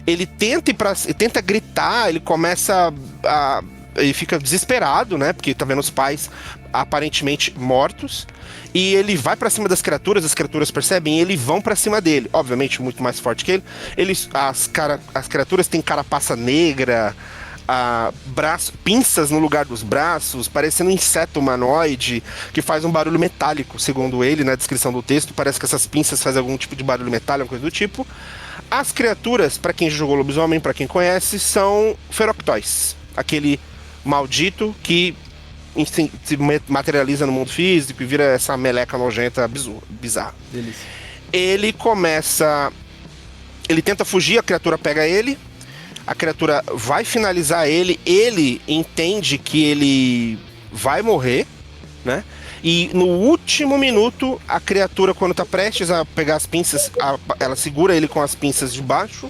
ele tenta gritar, ele começa ele fica desesperado, né, porque tá vendo os pais aparentemente mortos, e ele vai pra cima das criaturas, as criaturas percebem e eles vão pra cima dele, obviamente muito mais forte que ele. As criaturas têm carapaça negra, pinças no lugar dos braços, parecendo um inseto humanoide que faz um barulho metálico, segundo ele, na descrição do texto, parece que essas pinças fazem algum tipo de barulho metálico, coisa do tipo. As criaturas, pra quem jogou lobisomem, pra quem conhece, são feroctóis, aquele maldito que se materializa no mundo físico e vira essa meleca nojenta bizarra. Delícia. Ele tenta fugir, a criatura pega ele, a criatura vai finalizar ele entende que ele vai morrer, né? E no último minuto, a criatura, quando tá prestes a pegar as pinças, ela segura ele com as pinças de baixo.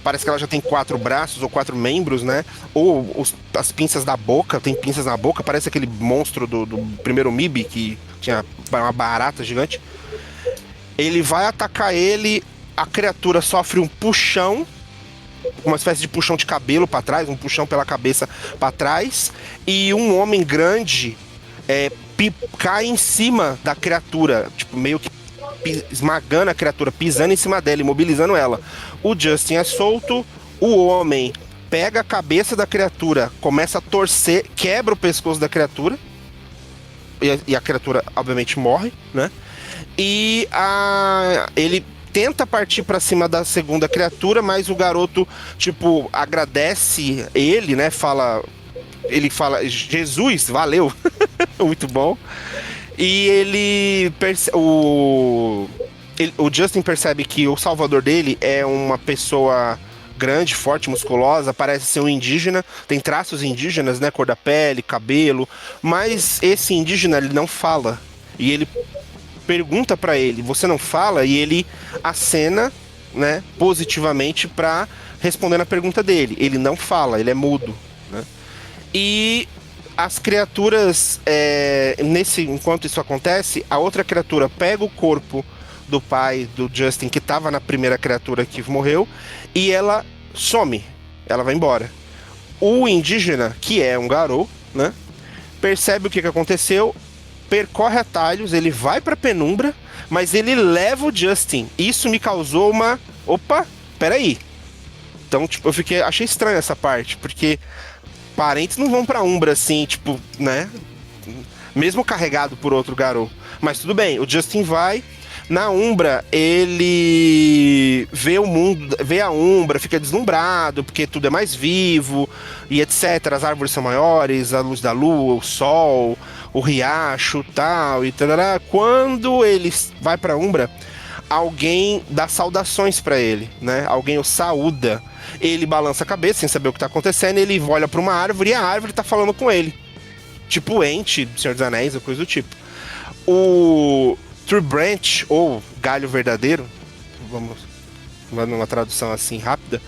Parece que ela já tem 4 braços ou 4 membros, né? Ou as pinças da boca, tem pinças na boca. Parece aquele monstro do primeiro MIB, que tinha uma barata gigante. Ele vai atacar ele, a criatura sofre um puxão, uma espécie de puxão de cabelo pra trás, um puxão pela cabeça pra trás. E um homem grande cai em cima da criatura, tipo, meio que esmagando a criatura, pisando em cima dela, imobilizando ela. O Justin é solto, o homem pega a cabeça da criatura, começa a torcer, quebra o pescoço da criatura, e a criatura obviamente morre, né? E ele tenta partir pra cima da segunda criatura, mas o garoto, tipo, agradece ele, né? Ele fala, Jesus, valeu, muito bom. E o Justin percebe que o salvador dele é uma pessoa grande, forte, musculosa, parece ser um indígena, tem traços indígenas, né, cor da pele, cabelo, mas esse indígena, ele não fala. E ele pergunta pra ele, você não fala? E ele acena, né, positivamente pra responder na pergunta dele. Ele não fala, ele é mudo, né? E as criaturas, enquanto isso acontece, a outra criatura pega o corpo do pai do Justin, que estava na primeira criatura que morreu, e ela some, ela vai embora. O indígena, que é um garou, né, percebe o que aconteceu, percorre atalhos, ele vai pra penumbra, mas ele leva o Justin. Isso me causou uma... Opa, peraí. Então, tipo, achei estranho essa parte, porque parentes não vão pra Umbra assim, tipo, né? Mesmo carregado por outro garou. Mas tudo bem, o Justin vai. Na Umbra, ele vê o mundo, vê a Umbra, fica deslumbrado, porque tudo é mais vivo, e etc. As árvores são maiores, a luz da lua, o sol, o riacho, tal, e tal. Quando ele vai pra Umbra, alguém dá saudações pra ele, né? Alguém o saúda. Ele balança a cabeça sem saber o que tá acontecendo, ele olha pra uma árvore e a árvore tá falando com ele. Tipo Ente do Senhor dos Anéis, ou coisa do tipo. O Tree Branch, ou Galho Verdadeiro, vamos numa tradução assim rápida,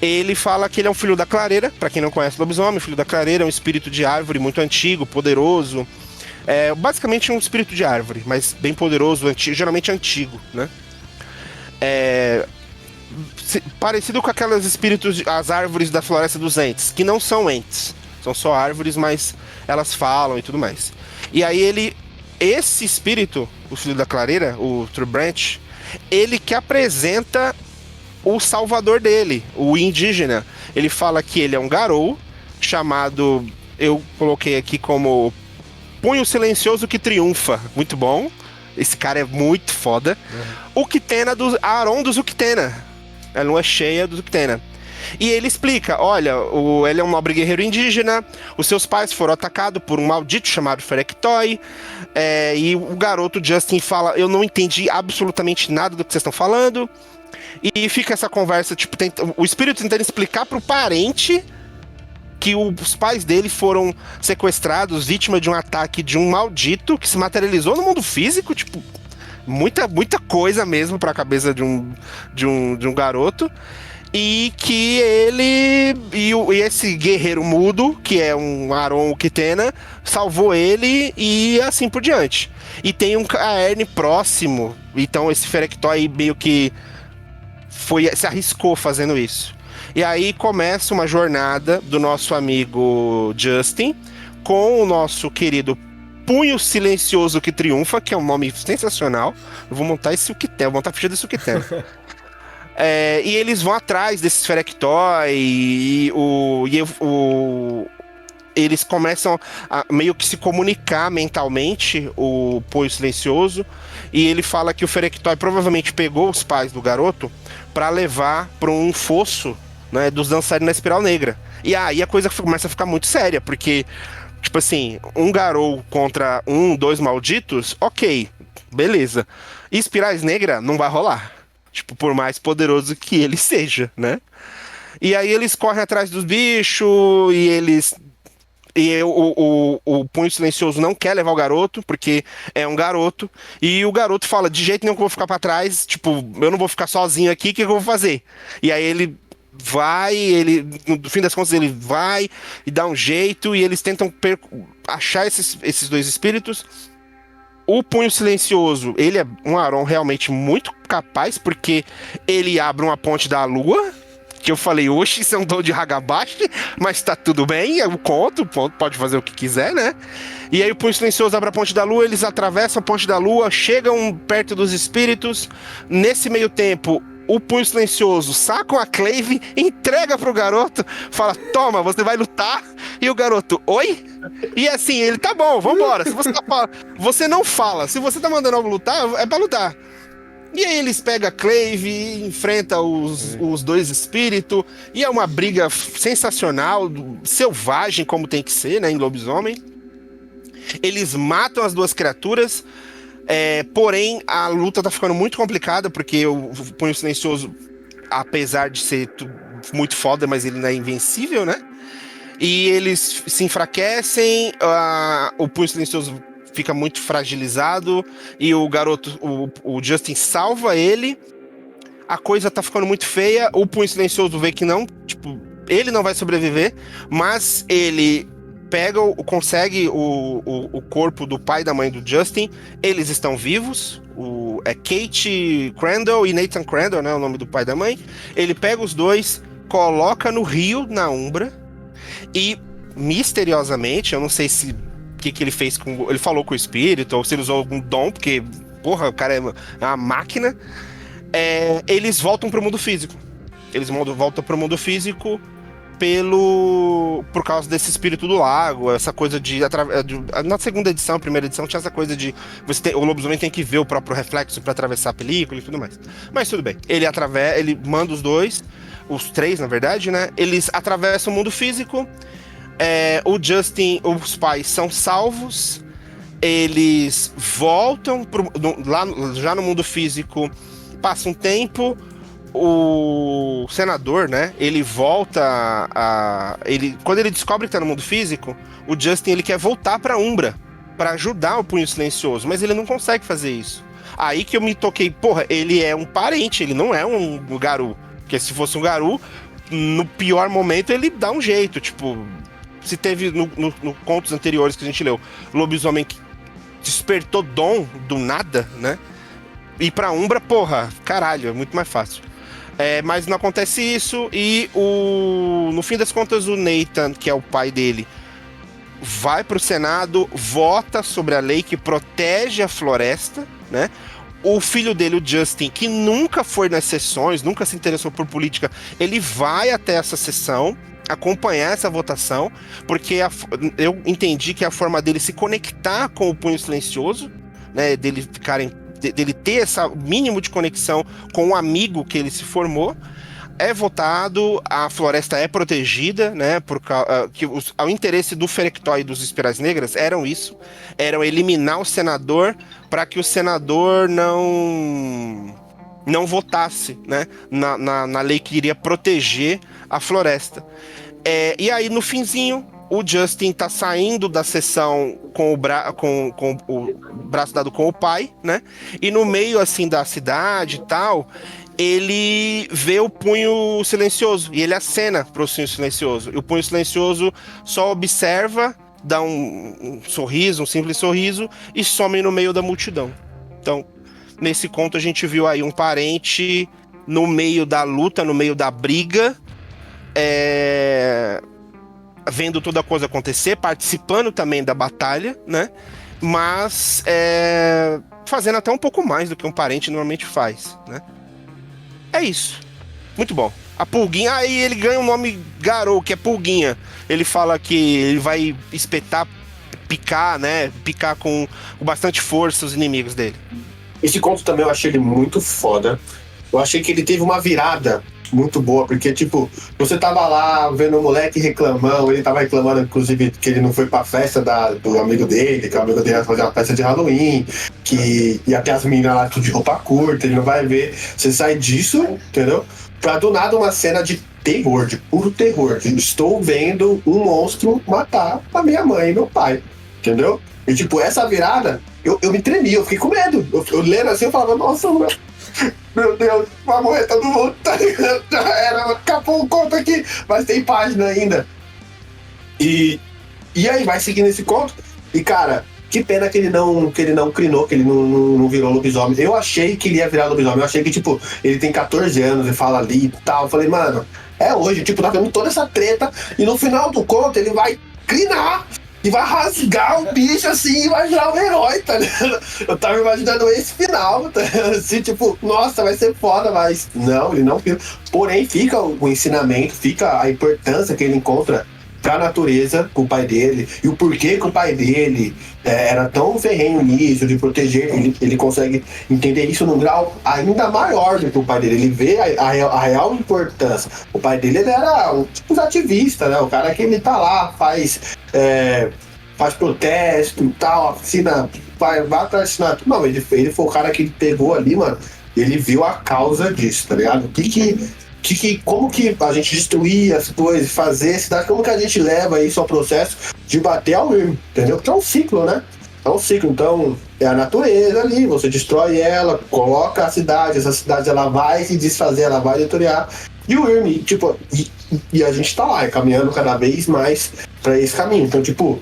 ele fala que ele é um filho da clareira. Pra quem não conhece lobisomem, o filho da clareira é um espírito de árvore muito antigo, poderoso. É basicamente um espírito de árvore, mas bem poderoso, geralmente antigo, né? Parecido com aquelas espíritos, as árvores da Floresta dos Entes, que não são entes, são só árvores, mas elas falam e tudo mais. E aí esse espírito, o filho da clareira, o Tree Branch, ele que apresenta o salvador dele, o indígena. Ele fala que ele é um garou chamado, eu coloquei aqui como Punho Silencioso que Triunfa. Muito bom, esse cara é muito foda. Uktena Aron dos Uktena, a lua cheia dos Uktena. E ele explica, olha, ele é um nobre guerreiro indígena, os seus pais foram atacados por um maldito chamado Ferectói, e o garoto Justin fala, eu não entendi absolutamente nada do que vocês estão falando, e fica essa conversa, tipo, o espírito tentando explicar pro parente que os pais dele foram sequestrados, vítima de um ataque de um maldito que se materializou no mundo físico, tipo, muita coisa mesmo pra cabeça de um garoto. E que ele e esse guerreiro mudo, que é um Aron Uktena, salvou ele e assim por diante. E tem um Caern próximo, então esse Ferectoy meio que se arriscou fazendo isso. E aí começa uma jornada do nosso amigo Justin com o nosso querido Punho Silencioso que Triunfa, que é um nome sensacional. Eu vou montar esse Uktena, vou montar a ficha desse Uktena. E eles vão atrás desse Ferectoy eles começam a meio que se comunicar mentalmente, o Punho Silencioso, e ele fala que o Ferectoy provavelmente pegou os pais do garoto para levar para um fosso, né, dos dançarinos na Espiral Negra. E aí a coisa começa a ficar muito séria, porque, tipo assim, um Garou contra dois malditos, ok, beleza. Espirais Negra não vai rolar. Tipo, por mais poderoso que ele seja, né? E aí eles correm atrás dos bichos e eles... o Punho Silencioso não quer levar o garoto, porque é um garoto. E o garoto fala, de jeito nenhum que eu vou ficar pra trás. Tipo, eu não vou ficar sozinho aqui, o que eu vou fazer? E aí ele vai, no fim das contas ele vai e dá um jeito. E eles tentam achar esses dois espíritos. O Punho Silencioso, ele é um Aron realmente muito capaz, porque ele abre uma ponte da lua, que eu falei, oxe, isso é um dom de Hagabashi, mas tá tudo bem, eu conto, pode fazer o que quiser, né? E aí o Punho Silencioso abre a ponte da lua, eles atravessam a ponte da lua, chegam perto dos espíritos. Nesse meio tempo, o Punho Silencioso saca uma Clave, entrega pro garoto, fala, toma, você vai lutar. E o garoto, oi? E assim, ele, tá bom, vambora. Se você você não fala. Se você tá mandando algo lutar, é pra lutar. E aí eles pegam a Clave e enfrentam os dois espíritos. E é uma briga sensacional, selvagem, como tem que ser, né, em lobisomem. Eles matam as duas criaturas. Porém, a luta tá ficando muito complicada, porque o Punho Silencioso, apesar de ser muito foda, mas ele não é invencível, né? E eles se enfraquecem, o Punho Silencioso fica muito fragilizado, e o garoto, o Justin salva ele. A coisa tá ficando muito feia, o Punho Silencioso vê que não, tipo, ele não vai sobreviver, mas ele consegue o corpo do pai e da mãe do Justin. Eles estão vivos. É Kate Crandall e Nathan Crandall, né? O nome do pai e da mãe. Ele pega os dois, coloca no rio, na Umbra, e misteriosamente, eu não sei se o que ele fez com. Ele falou com o espírito, ou se ele usou algum dom, porque, porra, o cara é uma máquina. Eles voltam pro mundo físico. Eles voltam pro mundo físico por causa desse espírito do lago, essa coisa na segunda edição, primeira edição, tinha essa coisa de o lobisomem tem que ver o próprio reflexo para atravessar a película e tudo mais. Mas tudo bem, ele manda os dois, os três na verdade, né? Eles atravessam o mundo físico. O Justin, os pais são salvos, eles voltam já no mundo físico, passa um tempo. O senador, né, ele volta quando ele descobre que tá no mundo físico, o Justin, ele quer voltar pra Umbra pra ajudar o Punho Silencioso, mas ele não consegue fazer isso. Aí que eu me toquei, porra, ele é um parente, ele não é um Garou, porque se fosse um Garou, no pior momento ele dá um jeito, tipo, se teve no contos anteriores que a gente leu, lobisomem que despertou dom do nada, né, ir pra Umbra, porra, caralho, é muito mais fácil. Mas não acontece isso, e no fim das contas o Nathan, que é o pai dele, vai pro Senado, vota sobre a lei que protege a floresta, né? O filho dele, o Justin, que nunca foi nas sessões, nunca se interessou por política, ele vai até essa sessão, acompanhar essa votação, porque eu entendi que a forma dele se conectar com o Punho Silencioso, né, dele ter esse mínimo de conexão com o amigo que ele se formou, é votado, a floresta é protegida, né, o interesse do Ferectoy e dos Espirais Negras eram eliminar o senador para que o senador não votasse, né, na lei que iria proteger a floresta. E aí, no finzinho, o Justin tá saindo da sessão com o braço dado com o pai, né? E no meio, assim, da cidade e tal, ele vê o punho silencioso e ele acena pro punho silencioso. E o punho silencioso só observa, dá um sorriso, um simples sorriso e some no meio da multidão. Então, nesse conto a gente viu aí um parente no meio da luta, no meio da briga, vendo toda a coisa acontecer, participando também da batalha, né? Mas fazendo até um pouco mais do que um parente normalmente faz, né? É isso. Muito bom. A Pulguinha, aí ele ganha o nome Garou, que é Pulguinha. Ele fala que ele vai picar, né? Picar com bastante força os inimigos dele. Esse conto também eu achei ele muito foda. Eu achei que ele teve uma virada muito boa, porque, tipo, você tava lá vendo o moleque reclamando, ele tava reclamando, inclusive, que ele não foi pra festa do amigo dele, que o amigo dele ia fazer uma festa de Halloween, que ia ter as meninas lá tudo de roupa curta, ele não vai ver. Você sai disso, entendeu? Pra do nada uma cena de terror, de puro terror. Estou vendo um monstro matar a minha mãe e meu pai, entendeu? E, tipo, essa virada, eu me tremia, eu fiquei com medo. Eu lendo assim, eu falava, nossa, meu Deus, vai morrer todo mundo, tá ligado? Já era, acabou o conto aqui, mas tem página ainda. E aí, vai seguindo esse conto. E, cara, que pena que ele não crinou, que ele não virou lobisomem. Eu achei que ele ia virar lobisomem. Eu achei que, tipo, ele tem 14 anos e fala ali e tal. Eu falei, mano, é hoje, tipo, tá vendo toda essa treta. E no final do conto, ele vai crinar e vai rasgar o bicho assim e vai virar um herói, tá ligado? Eu tava imaginando esse final, tá ligado? Assim, tipo, nossa, vai ser foda, mas não, ele não fica. Porém, fica o ensinamento, fica a importância que ele encontra pra natureza com o pai dele e o porquê que o pai dele era tão ferrenho nisso, de proteger, ele consegue entender isso num grau ainda maior do que o pai dele. Ele vê a real importância. O pai dele ele era um tipo ativista, né? O cara que ele tá lá, faz protesto e tal, assina, vai pra assinar. Não, ele foi o cara que pegou ali, mano, ele viu a causa disso, tá ligado? Como que a gente destruir as coisas, fazer a cidade, como que a gente leva isso ao processo de bater ao Wyrm, entendeu? Porque é um ciclo, né? É um ciclo, então é a natureza ali, você destrói ela, coloca a cidade, essa cidade ela vai se desfazer, ela vai deteriorar. E o Wyrm, tipo, e a gente tá lá, caminhando cada vez mais pra esse caminho. Então, tipo,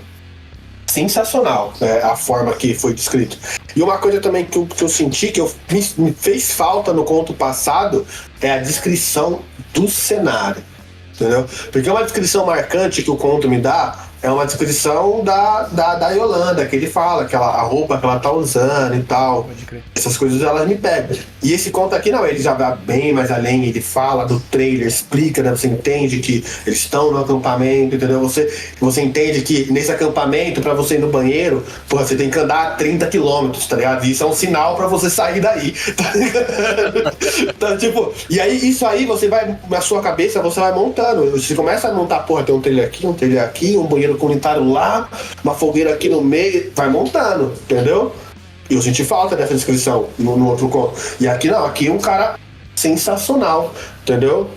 sensacional, né, a forma que foi descrito. E uma coisa também que eu senti, que me fez falta no conto passado, é a descrição do cenário, entendeu? Porque uma descrição marcante que o conto me dá é uma descrição da Yolanda, que ele fala, a roupa que ela tá usando e tal. Essas coisas elas me pegam. E esse conto aqui não, ele já vai bem mais além, ele fala do trailer, explica, né? Você entende que eles estão no acampamento, entendeu? Você entende que nesse acampamento, pra você ir no banheiro, porra, você tem que andar 30 quilômetros, tá ligado? E isso é um sinal pra você sair daí, tá ligado? Então, tipo, e aí isso aí você vai, na sua cabeça, você vai montando. Você começa a montar, porra, tem um trailer aqui, um banheiro comunitário lá, uma fogueira aqui no meio, vai montando, entendeu? E eu senti falta dessa descrição no outro conto. E aqui não, aqui é um cara sensacional, entendeu?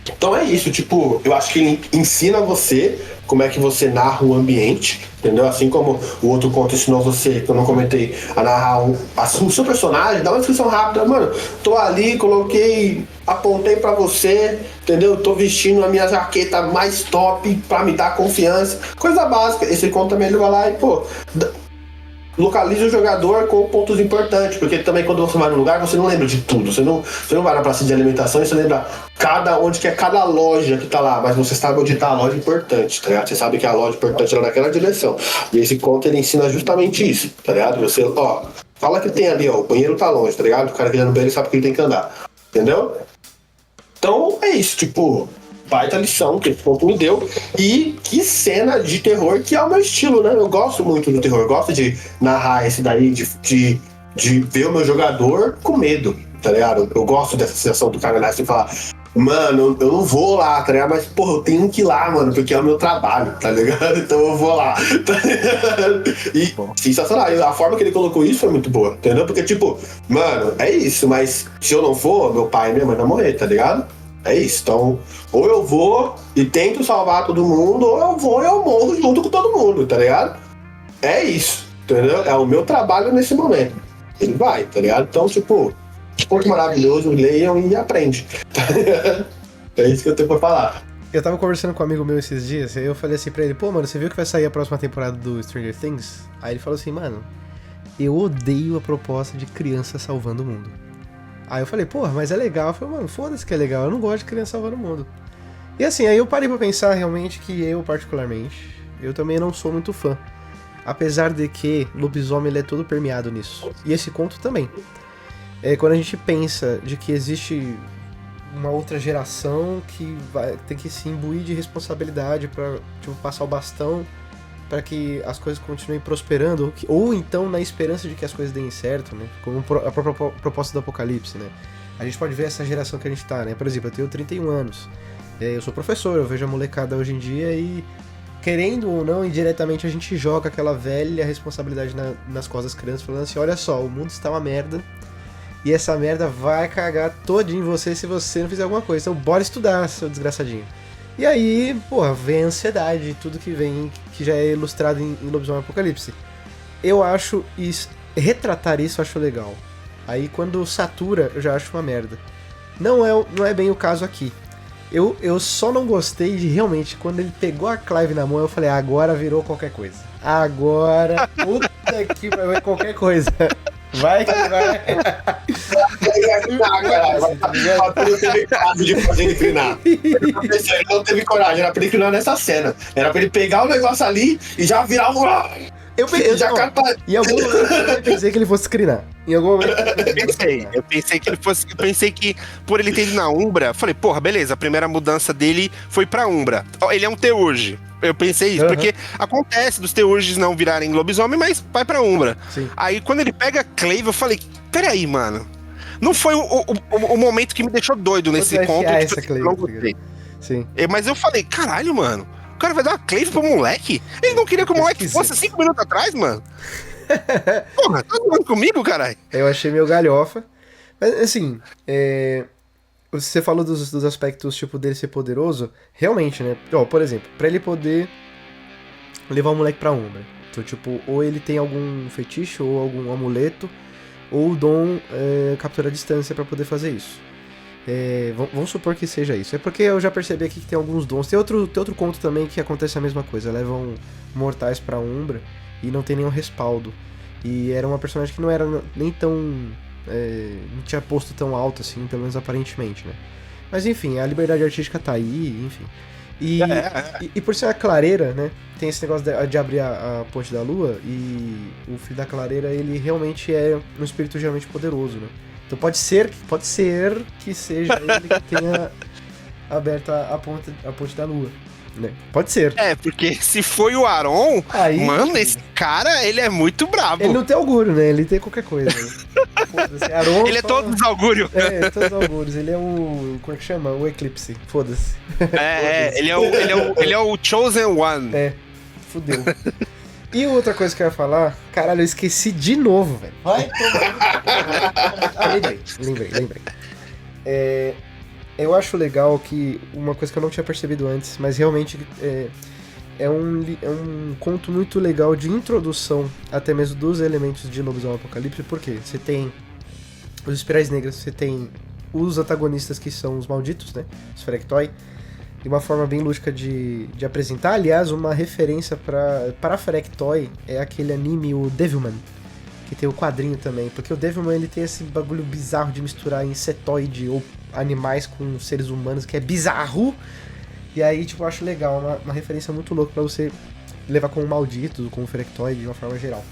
Então é isso, tipo, eu acho que ele ensina você como é que você narra o ambiente, entendeu? Assim como o outro conto ensinou você, que eu não comentei, a narrar o seu personagem, dá uma descrição rápida, mano, tô ali, coloquei, apontei pra você, entendeu? Tô vestindo a minha jaqueta mais top pra me dar confiança, coisa básica. Esse conto também ele vai lá e, pô, localize o jogador com pontos importantes, porque também quando você vai no lugar, você não lembra de tudo, você não vai na praça de alimentação e você lembra onde que é cada loja que tá lá, mas você sabe onde tá a loja importante, tá ligado? Você sabe que a loja importante é naquela direção. E esse conto ele ensina justamente isso, tá ligado? Você, fala que tem ali, o banheiro tá longe, tá ligado? O cara que tá no banheiro sabe que ele tem que andar, entendeu? Então é isso, tipo, baita lição que esse ponto me deu. E que cena de terror, que é o meu estilo, né? Eu gosto muito do terror, eu gosto de narrar esse daí, de ver o meu jogador com medo, tá ligado? Eu gosto dessa sensação do cara nascer e falar, mano, eu não vou lá, tá ligado? Mas, porra, eu tenho que ir lá, mano, porque é o meu trabalho, tá ligado? Então eu vou lá, tá ligado? E sensacional. E a forma que ele colocou isso foi muito boa, entendeu? Porque, tipo, mano, é isso, mas se eu não for, meu pai e minha mãe vão morrer, tá ligado? É isso. Então, ou eu vou e tento salvar todo mundo, ou eu vou e eu morro junto com todo mundo, tá ligado? É isso, entendeu? É o meu trabalho nesse momento. Ele vai, tá ligado? Então, tipo, ponto maravilhoso, leiam e aprende. Tá ligado? É isso que eu tenho pra falar. Eu tava conversando com um amigo meu esses dias, aí eu falei assim pra ele, pô, mano, você viu que vai sair a próxima temporada do Stranger Things? Aí ele falou assim, mano, eu odeio a proposta de criança salvando o mundo. Aí eu falei, porra, mas é legal. Eu falei, mano, foda-se que é legal, eu não gosto de criança salvando o mundo. E assim, aí eu parei pra pensar realmente que eu, particularmente, eu também não sou muito fã. Apesar de que lobisomem ele é todo permeado nisso. E esse conto também. Quando a gente pensa de que existe uma outra geração que tem que se imbuir de responsabilidade pra, tipo, passar o bastão para que as coisas continuem prosperando, ou então na esperança de que as coisas deem certo, né? Como a própria proposta do Apocalipse, né? A gente pode ver essa geração que a gente tá, né? Por exemplo, eu tenho 31 anos, eu sou professor, eu vejo a molecada hoje em dia e, querendo ou não, indiretamente a gente joga aquela velha responsabilidade nas costas das crianças, falando assim, olha só, o mundo está uma merda, e essa merda vai cagar todinho em você se você não fizer alguma coisa, então bora estudar, seu desgraçadinho. E aí, porra, vem a ansiedade, tudo que vem, que já é ilustrado em Lobisomem Apocalipse. Eu acho isso, retratar isso eu acho legal. Aí quando satura, eu já acho uma merda. Não é bem o caso aqui. Eu só não gostei de realmente, quando ele pegou a Clive na mão, eu falei, agora virou qualquer coisa. Agora, puta que vai qualquer coisa. Vai que vai. Não teve coragem de fazer ele treinar. Ele não teve coragem, era pra ele treinar nessa cena. Era pra ele pegar o negócio ali e já virar um. Em algum momento eu pensei que ele fosse screenar. Em algum momento Eu pensei que ele fosse. Eu pensei que, por ele ter ido na Umbra, falei, porra, beleza, a primeira mudança dele foi pra Umbra. Ele é um Teurge. Eu pensei isso, porque acontece dos Teurges não virarem lobisomem, mas vai pra Umbra. Sim. Aí quando ele pega a Clave, eu falei, peraí, mano. Não foi o momento que me deixou doido nesse conto. Essa Clave, sim. Mas eu falei, caralho, mano. O cara vai dar uma Clave pro moleque? Ele não queria que o moleque fosse 5 minutos atrás, mano? Porra, tá zoando comigo, caralho? Eu achei meio galhofa. Mas, assim, você falou dos aspectos, tipo, dele ser poderoso. Realmente, né? Ó, por exemplo, pra ele poder levar o moleque pra Umbra. Então, tipo, ou ele tem algum feitiço, ou algum amuleto, ou o dom captura a distância pra poder fazer isso. Vamos supor que seja isso. É porque eu já percebi aqui que tem alguns dons. Tem outro conto também que acontece a mesma coisa. Levam mortais pra Umbra e não tem nenhum respaldo. E era uma personagem que não era nem tão... não tinha posto tão alto assim, pelo menos aparentemente, né? Mas enfim, a liberdade artística tá aí, enfim. E por ser a clareira, né? Tem esse negócio de abrir a ponte da lua. E o filho da clareira, ele realmente é um espírito geralmente poderoso, né? Então pode ser que seja ele que tenha aberto a ponte da lua, né? Pode ser. Porque se foi o Aron, aí, mano, esse cara, ele é muito brabo. Ele não tem augúrio, né? Ele tem qualquer coisa. Foda-se. Aron ele é todo desaugúrio. Todos os augúrios. Ele é o... Como é que chama? O Eclipse. Foda-se. Ele é o Chosen One. Fudeu. E outra coisa que eu ia falar, caralho, eu esqueci de novo, velho. Vai tomar. Lembrei. Eu acho legal que uma coisa que eu não tinha percebido antes, mas realmente é um conto muito legal de introdução, até mesmo dos elementos de Lobisomem Apocalipse, porque você tem os Espirais Negras, você tem os antagonistas que são os malditos, né? Os Ferectoi. De uma forma bem lúdica de apresentar. Aliás, uma referência para Ferectoi é aquele anime, o Devilman, que tem o quadrinho também, porque o Devilman ele tem esse bagulho bizarro de misturar insetoide ou animais com seres humanos, que é bizarro, e aí, tipo, eu acho legal, uma referência muito louca pra você levar como maldito, como Ferectoi, de uma forma geral.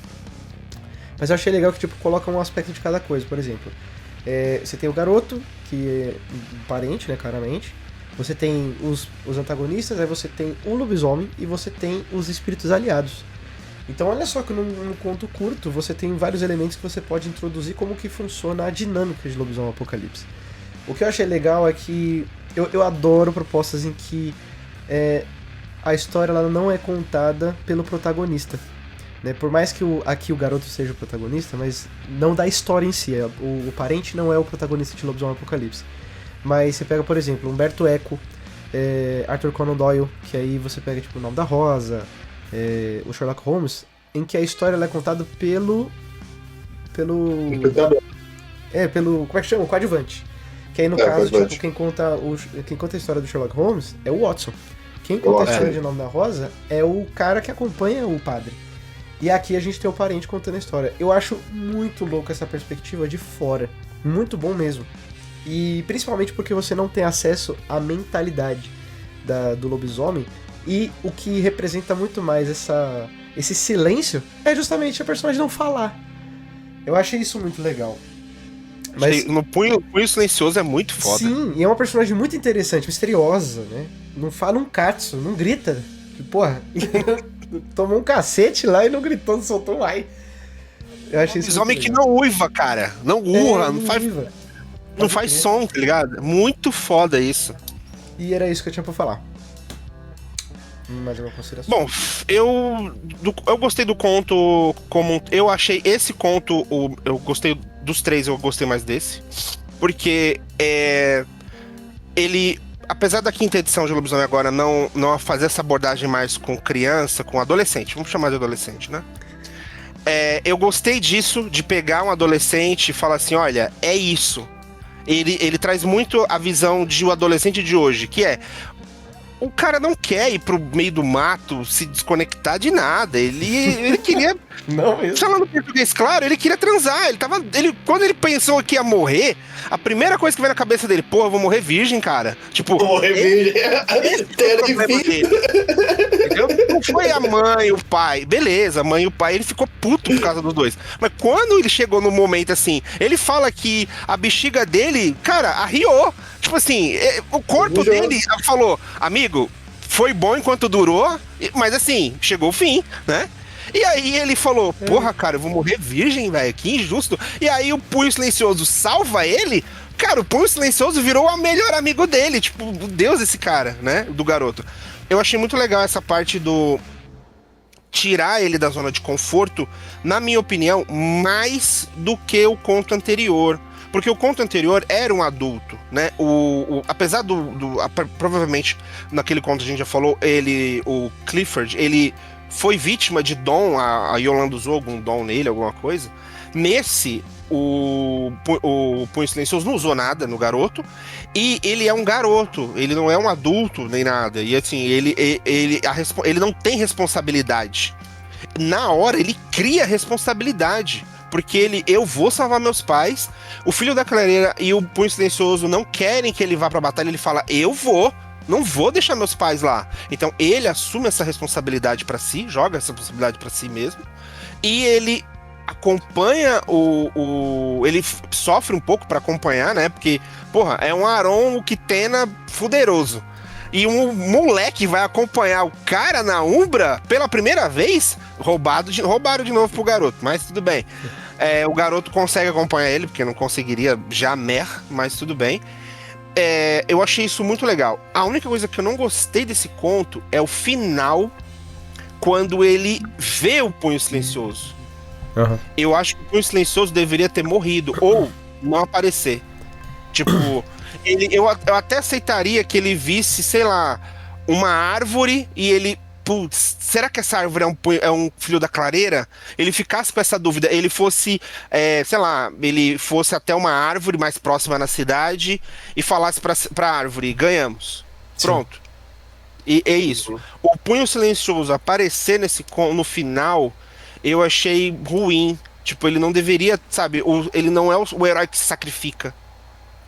Mas eu achei legal que, tipo, coloca um aspecto de cada coisa. Por exemplo, você tem o garoto, que é um parente, né, claramente. Você tem os antagonistas, aí você tem o lobisomem e você tem os espíritos aliados. Então olha só que num conto curto você tem vários elementos que você pode introduzir como que funciona a dinâmica de Lobisomem Apocalipse. O que eu achei legal é que eu adoro propostas em que a história ela não é contada pelo protagonista, né? Por mais que aqui o garoto seja o protagonista, mas não da história em si. O parente não é o protagonista de Lobisomem Apocalipse. Mas você pega, por exemplo, Humberto Eco, Arthur Conan Doyle, que aí você pega tipo O Nome da Rosa, o Sherlock Holmes, em que a história ela é contada pelo como é que chama? O coadjuvante. Que aí no caso, tipo, quem conta a história do Sherlock Holmes é o Watson. Quem conta a história de O Nome da Rosa é o cara que acompanha o padre. E aqui a gente tem o parente contando a história. Eu acho muito louco essa perspectiva de fora. Muito bom mesmo. E principalmente porque você não tem acesso à mentalidade do lobisomem. E o que representa muito mais esse silêncio é justamente a personagem não falar. Eu achei isso muito legal. Mas no Punho Silencioso é muito foda. Sim, e é uma personagem muito interessante, misteriosa, né? Não fala um katsu, não grita. Porra, tomou um cacete lá e não gritou, não soltou um ai. Eu achei isso homem que não uiva, cara. Não urra, não faz crer. som, tá ligado? Muito foda isso. E era isso que eu tinha pra falar. Mais alguma consideração? Bom, eu gostei do conto como... Eu achei esse conto... Eu gostei dos três, eu gostei mais desse. Porque ele... Apesar da quinta edição de Lobisomem agora não fazer essa abordagem mais com criança, com adolescente, vamos chamar de adolescente, né? Eu gostei disso, de pegar um adolescente e falar assim, olha, é isso. Ele traz muito a visão de um adolescente de hoje, que o cara não quer ir pro meio do mato, se desconectar de nada. Ele queria... Não mesmo. Falando português claro, ele queria transar. Quando ele pensou que ia morrer, a primeira coisa que veio na cabeça dele, eu vou morrer virgem, cara. Tipo... Vou morrer virgem. Entendeu? Não foi a mãe, o pai. Beleza, a mãe e o pai, ele ficou puto por causa dos dois. Mas quando ele chegou no momento assim, ele fala que a bexiga dele, cara, arriou. Tipo assim, o corpo dele falou, amigo, foi bom enquanto durou, mas assim, chegou o fim, né? E aí ele falou, porra, cara, eu vou morrer virgem, velho, que injusto. E aí o Punho Silencioso salva ele, cara, o Punho Silencioso virou o melhor amigo dele, tipo, Deus esse cara, né, do garoto. Eu achei muito legal essa parte do tirar ele da zona de conforto, na minha opinião, mais do que o conto anterior. Porque o conto anterior era um adulto, né? Apesar provavelmente, naquele conto a gente já falou, o Clifford, ele foi vítima de dom, a Yolanda usou algum dom nele, alguma coisa. Nesse, o Punho Silencioso não usou nada no garoto, e ele é um garoto, ele não é um adulto nem nada. E assim, ele não tem responsabilidade. Na hora, ele cria responsabilidade. Porque eu vou salvar meus pais, o Filho da Clareira e o Punho Silencioso não querem que ele vá pra batalha, ele fala, não vou deixar meus pais lá. Então ele assume essa responsabilidade pra si, joga essa responsabilidade pra si mesmo, e ele acompanha ele sofre um pouco pra acompanhar, né, porque, porra, é um Aron Quitena fuderoso. E um moleque vai acompanhar o cara na Umbra pela primeira vez, roubaram de novo pro garoto, mas tudo bem. O garoto consegue acompanhar ele, porque não conseguiria jamais, mas tudo bem. Eu achei isso muito legal. A única coisa que eu não gostei desse conto é o final, quando ele vê o Punho Silencioso. Uhum. Eu acho que o Punho Silencioso deveria ter morrido, ou não aparecer. Tipo... Eu até aceitaria que ele visse, sei lá, uma árvore e ele... Putz, será que essa árvore é um filho da clareira? Ele ficasse com essa dúvida, ele fosse, sei lá, ele fosse até uma árvore mais próxima na cidade e falasse pra árvore, ganhamos. Sim. Pronto. E é isso. O Punho Silencioso aparecer no final, eu achei ruim. Tipo, ele não deveria, sabe, ele não é o herói que se sacrifica.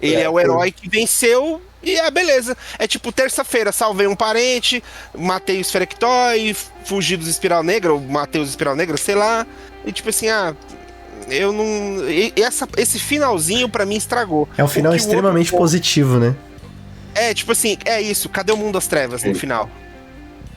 Ele é o herói que venceu e beleza. É tipo, terça-feira, salvei um parente, matei o Esferectói, fugi dos Espiral Negra, ou matei os Espiral Negra, sei lá. E tipo assim, eu não... Esse finalzinho pra mim estragou. É um final extremamente positivo, né? Tipo assim, é isso. Cadê o Mundo das Trevas no final?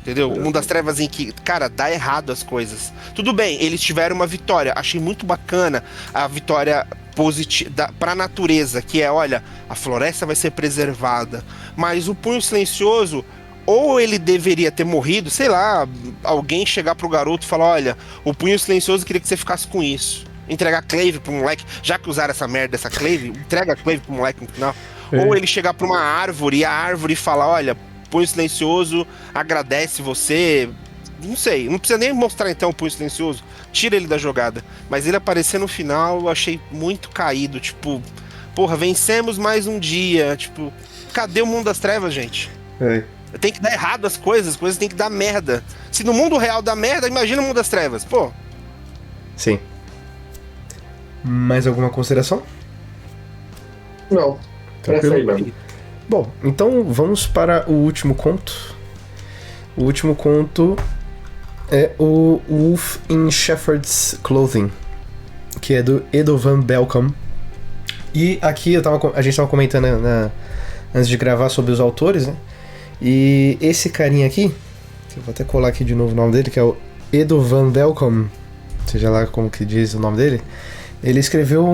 Entendeu? O Mundo das Trevas em que, cara, dá errado as coisas. Tudo bem, eles tiveram uma vitória. Achei muito bacana a vitória positiva pra natureza, que olha, a floresta vai ser preservada. Mas o Punho Silencioso, ou ele deveria ter morrido, sei lá, alguém chegar pro garoto e falar, olha, o Punho Silencioso queria que você ficasse com isso. Entregar a Clave pro moleque, já que usaram essa merda, essa Clave, entrega a Clave pro moleque no final. Ou ele chegar pra uma árvore e a árvore falar, olha, Punho Silencioso agradece você. Não sei, não precisa nem mostrar então o Punho Silencioso. Tira ele da jogada. Mas ele aparecer no final, eu achei muito caído. Tipo, porra, vencemos mais um dia. Tipo, cadê o mundo das trevas, gente? Tem que dar errado as coisas tem que dar merda. Se no mundo real dá merda, imagina o mundo das trevas, pô. Sim. Mais alguma consideração? Não. Essa aí mesmo. Bom, então vamos para o último conto. O último conto é o Wolf in Shepherd's Clothing, que é do Edo van Belkom. E aqui a gente estava comentando antes de gravar sobre os autores, né? E esse carinha aqui, eu vou até colar aqui de novo o nome dele, que é o Edo van Belkom, seja lá como que diz o nome dele. Ele escreveu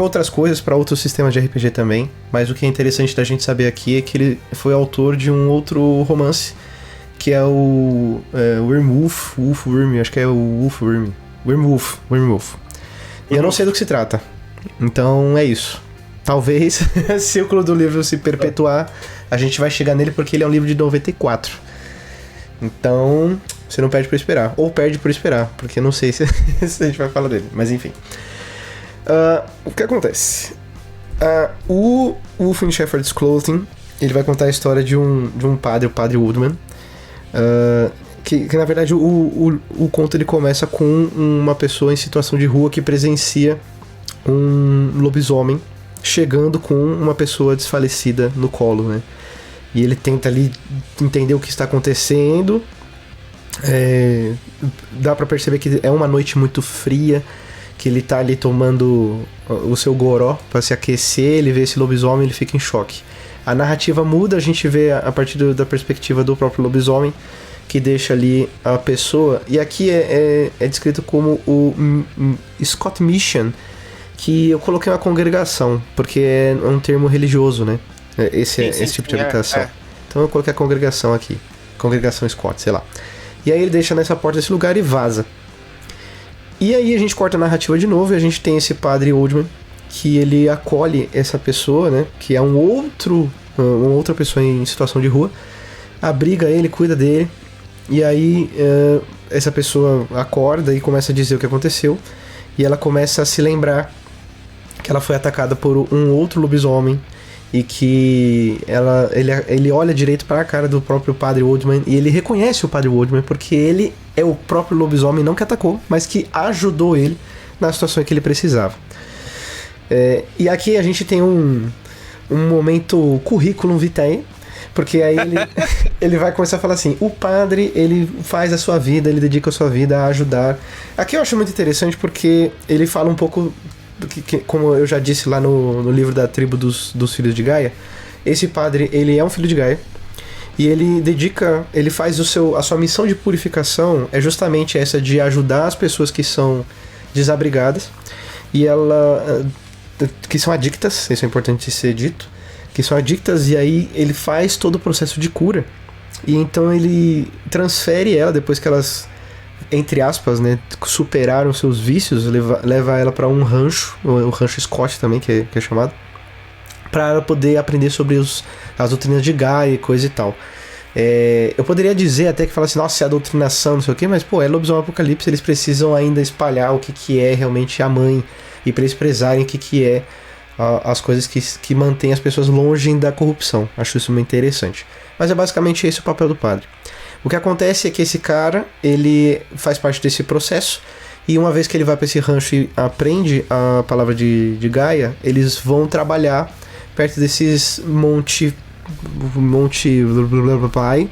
outras coisas para outros sistemas de RPG também, mas o que é interessante da gente saber aqui é que ele foi autor de um outro romance, que é o Wyrmwolf, acho que é o Wyrmwolf. E eu não sei do que se trata, então é isso. Talvez, se o ciclo do livro se perpetuar, a gente vai chegar nele porque ele é um livro de 94. Então, você não perde por esperar. Ou perde por esperar, porque não sei se a gente vai falar dele. Mas enfim. O que acontece? O Wolf in Shepherd's Clothing, ele vai contar a história de um padre, o Padre Woodman. Que na verdade o conto ele começa com uma pessoa em situação de rua que presencia um lobisomem chegando com uma pessoa desfalecida no colo, né? E ele tenta ali entender o que está acontecendo. Dá pra perceber que é uma noite muito fria, que ele tá ali tomando o seu goró pra se aquecer, ele vê esse lobisomem, ele fica em choque. A narrativa muda, a gente vê a partir da perspectiva do próprio lobisomem, que deixa ali a pessoa, e aqui é descrito como o Scott Mission, que eu coloquei uma congregação, porque é um termo religioso, né? Esse tipo de habitação. Então eu coloquei a congregação aqui. Congregação Scott, sei lá. E aí ele deixa nessa porta desse lugar e vaza. E aí a gente corta a narrativa de novo e a gente tem esse Padre Woodman, que ele acolhe essa pessoa, né? Que é uma outra pessoa em situação de rua. Abriga ele, cuida dele. E aí essa pessoa acorda e começa a dizer o que aconteceu. E ela começa a se lembrar que ela foi atacada por um outro lobisomem e que ele olha direito para a cara do próprio Padre Woodman e ele reconhece o Padre Woodman porque ele é o próprio lobisomem, não que atacou, mas que ajudou ele na situação em que ele precisava. E aqui a gente tem um momento currículum vitae, porque aí ele vai começar a falar assim, o padre, ele faz a sua vida, ele dedica a sua vida a ajudar. Aqui eu acho muito interessante porque ele fala um pouco do que como eu já disse lá no livro da tribo dos filhos de Gaia, esse padre, ele é um filho de Gaia, e ele faz a sua missão de purificação é justamente essa de ajudar as pessoas que são desabrigadas, e que são adictas, isso é importante ser dito, que são adictas, e aí ele faz todo o processo de cura, e então ele transfere ela, depois que elas, entre aspas, né, superaram seus vícios, leva ela para um rancho, o rancho Scott também, que é chamado, para ela poder aprender sobre as doutrinas de Gaia e coisa e tal. Eu poderia dizer até que fala assim, nossa, é a doutrinação, não sei o que, mas pô, é lobisomem apocalipse, eles precisam ainda espalhar o que é realmente a mãe, e para eles prezarem o que é as coisas que mantêm as pessoas longe da corrupção. Acho isso muito interessante. Mas é basicamente esse o papel do padre. O que acontece é que esse cara, ele faz parte desse processo, e uma vez que ele vai para esse rancho e aprende a palavra de Gaia, eles vão trabalhar perto desses monte Pai,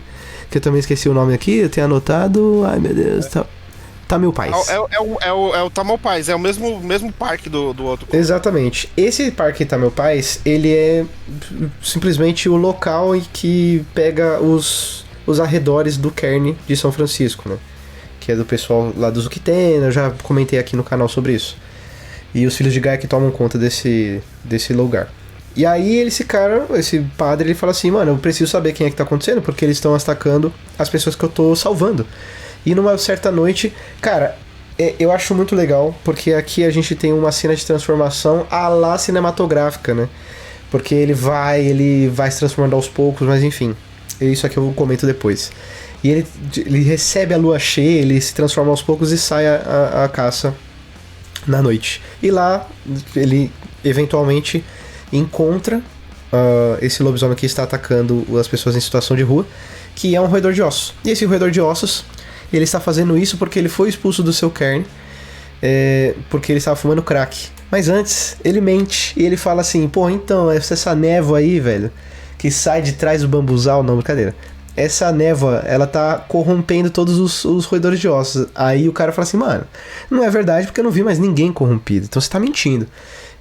que eu também esqueci o nome aqui, eu tenho anotado, ai meu Deus, Tamalpais. É o Tamalpais, é o mesmo parque do outro. Exatamente. Esse parque Tamalpais, ele é simplesmente o local em que pega os arredores do Cairn de São Francisco, né? Que é do pessoal lá do Zuquitena, eu já comentei aqui no canal sobre isso. E os filhos de Gaia que tomam conta desse lugar. E aí esse padre, ele fala assim, mano, eu preciso saber quem é que tá acontecendo, porque eles estão atacando as pessoas que eu tô salvando. E numa certa noite, cara, eu acho muito legal, porque aqui a gente tem uma cena de transformação à la cinematográfica, né? Porque ele vai se transformando aos poucos, mas enfim. Isso aqui eu comento depois. E ele recebe a lua cheia, ele se transforma aos poucos e sai a caça na noite. E lá ele eventualmente encontra esse lobisomem que está atacando as pessoas em situação de rua, que é um roedor de ossos. E esse roedor de ossos, ele está fazendo isso porque ele foi expulso do seu cairn, porque ele estava fumando crack. Mas antes, ele mente e ele fala assim, pô, então, essa névoa aí, velho, que sai de trás do bambuzal, não, brincadeira. Essa névoa, ela tá corrompendo todos os roedores de ossos. Aí o cara fala assim, mano, não é verdade porque eu não vi mais ninguém corrompido, então você tá mentindo.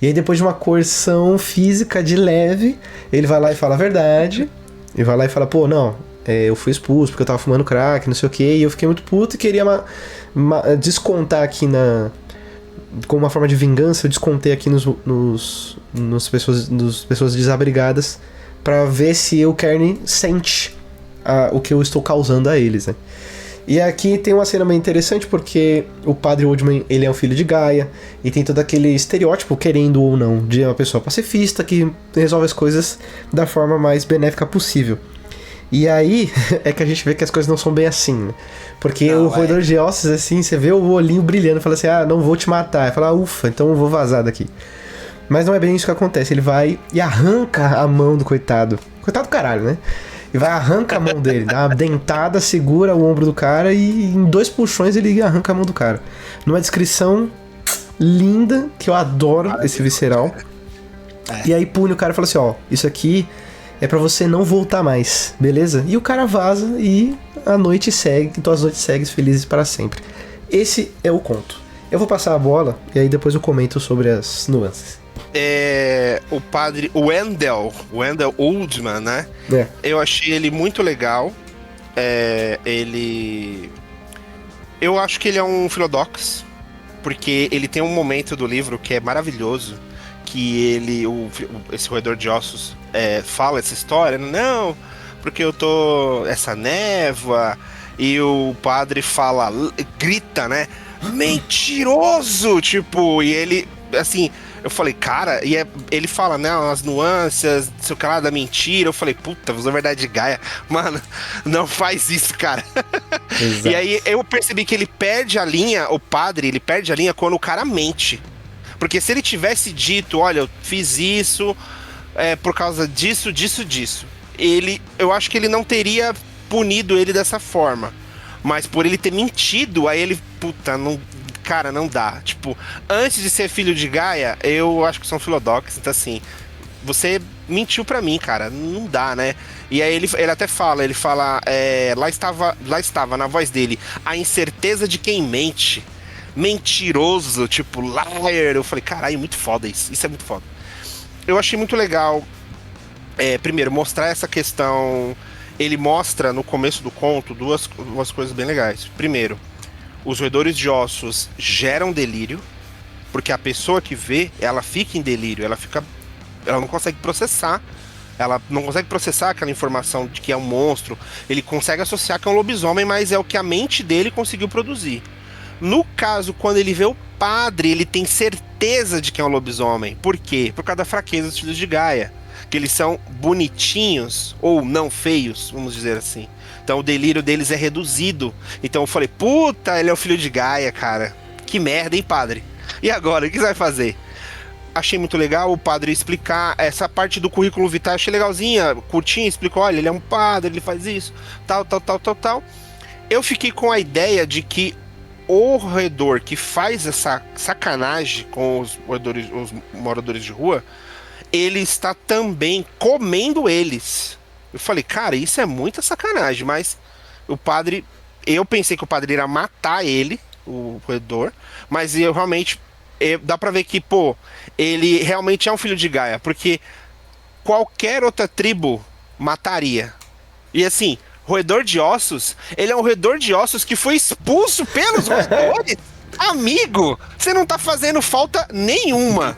E aí depois de uma coerção física de leve, ele vai lá e fala a verdade. Ele vai lá e fala, pô, não, eu fui expulso porque eu tava fumando crack, não sei o que, e eu fiquei muito puto e queria descontar aqui como uma forma de vingança, eu descontei aqui nos pessoas desabrigadas pra ver se o Cairn sente o que eu estou causando a eles, né? E aqui tem uma cena meio interessante porque o padre Oldman, ele é um filho de Gaia e tem todo aquele estereótipo, querendo ou não, de uma pessoa pacifista que resolve as coisas da forma mais benéfica possível. E aí é que a gente vê que as coisas não são bem assim, né? Porque o roedor de ossos, assim, você vê o olhinho brilhando e fala assim, não vou te matar. Aí fala, ufa, então eu vou vazar daqui. Mas não é bem isso que acontece, ele vai e arranca a mão do coitado. Coitado do caralho, né? E vai arranca a mão dele, dá uma dentada, segura o ombro do cara e em 2 puxões ele arranca a mão do cara. Numa descrição linda, que eu adoro esse visceral. E aí pune o cara e fala assim, isso aqui é pra você não voltar mais, beleza? E o cara vaza e a noite segue, então as noites seguem felizes para sempre. Esse é o conto. Eu vou passar a bola e aí depois eu comento sobre as nuances. O padre Wendell Oldman, né? Eu achei ele muito legal. Eu acho que ele é um filodox, porque ele tem um momento do livro que é maravilhoso, que esse roedor de ossos fala essa história, não, porque eu tô essa névoa, e o padre grita, né? Mentiroso! Tipo, e ele, assim, eu falei, cara, ele fala, não, as nuances, sei lá, da mentira. Eu falei, puta, usou verdade de Gaia. Mano, não faz isso, cara. Exato. E aí eu percebi que ele perde a linha, o padre, ele perde a linha quando o cara mente. Porque se ele tivesse dito, olha, eu fiz isso por causa disso, eu acho que ele não teria punido ele dessa forma. Mas por ele ter mentido, aí ele, puta, não... Cara, não dá. Tipo, antes de ser filho de Gaia, eu acho que são filodox, então assim, você mentiu pra mim, cara, não dá, né? E aí ele até fala, lá estava na voz dele, a incerteza de quem mente. Mentiroso, tipo, liar. Eu falei, caralho, muito foda isso é muito foda. Eu achei muito legal, primeiro, mostrar essa questão. Ele mostra no começo do conto duas coisas bem legais. Primeiro, os roedores de ossos geram delírio, porque a pessoa que vê, ela fica em delírio, ela não consegue processar. Ela não consegue processar aquela informação de que é um monstro. Ele consegue associar que é um lobisomem, mas é o que a mente dele conseguiu produzir. No caso, quando ele vê o padre, ele tem certeza de que é um lobisomem. Por quê? Por causa da fraqueza dos filhos de Gaia. Que eles são bonitinhos, ou não feios, vamos dizer assim. Então o delírio deles é reduzido. Então eu falei, puta, ele é o filho de Gaia, cara. Que merda, hein, padre? E agora, o que você vai fazer? Achei muito legal o padre explicar essa parte do currículo vital, achei legalzinha, curtinho, explicou, olha, ele é um padre, ele faz isso, tal. Eu fiquei com a ideia de que o roedor que faz essa sacanagem com os moradores de rua, ele está também comendo eles. Eu falei, cara, isso é muita sacanagem, mas eu pensei que o padre iria matar ele, o roedor, mas eu realmente, dá pra ver que, pô, ele realmente é um filho de Gaia, porque qualquer outra tribo mataria. E assim, roedor de ossos, ele é um roedor de ossos que foi expulso pelos roedores. Amigo, você não tá fazendo falta nenhuma.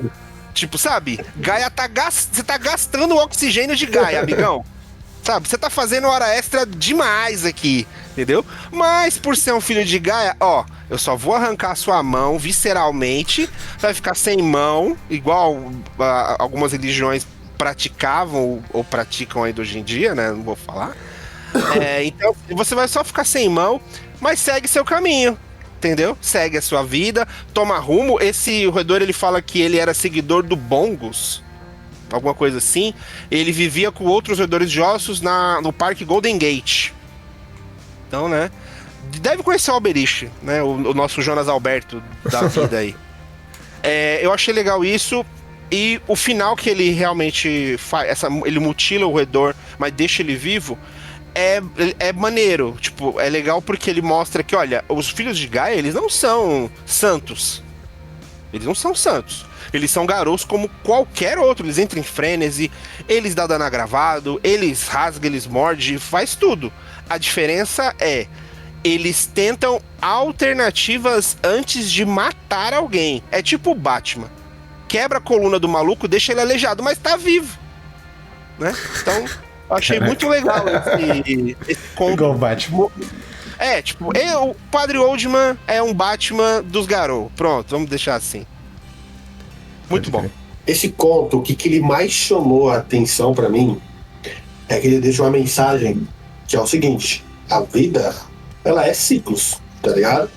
Tipo, sabe? Gaia você tá gastando o oxigênio de Gaia, amigão. Sabe? Você tá fazendo hora extra demais aqui, entendeu? Mas por ser um filho de Gaia, eu só vou arrancar a sua mão visceralmente, vai ficar sem mão, igual algumas religiões praticavam ou praticam ainda hoje em dia, né? Não vou falar. Então você vai só ficar sem mão, mas segue seu caminho, entendeu? Segue a sua vida, toma rumo. Esse roedor, ele fala que ele era seguidor do Bongos, alguma coisa assim. Ele vivia com outros roedores de ossos no Parque Golden Gate. Então, né? Deve conhecer o Alberich, né? O nosso Jonas Alberto da vida aí. Eu achei legal isso. E o final que ele realmente faz, ele mutila o roedor, mas deixa ele vivo, é maneiro. Tipo, é legal porque ele mostra que, olha, os filhos de Gaia, eles não são santos. Eles não são santos. Eles são garotos como qualquer outro. Eles entram em frenesi, eles dão dano agravado, eles rasgam, eles mordem, faz tudo. A diferença é, eles tentam alternativas antes de matar alguém. É tipo o Batman. Quebra a coluna do maluco, deixa ele aleijado, mas tá vivo, né? Então, eu achei muito legal esse conto. Igual o Batman. Tipo, o Padre Oldman é um Batman dos Garou. Pronto, vamos deixar assim. Muito bom. Esse conto, o que ele mais chamou a atenção pra mim é que ele deixa uma mensagem que é o seguinte: a vida, ela é ciclos, tá ligado?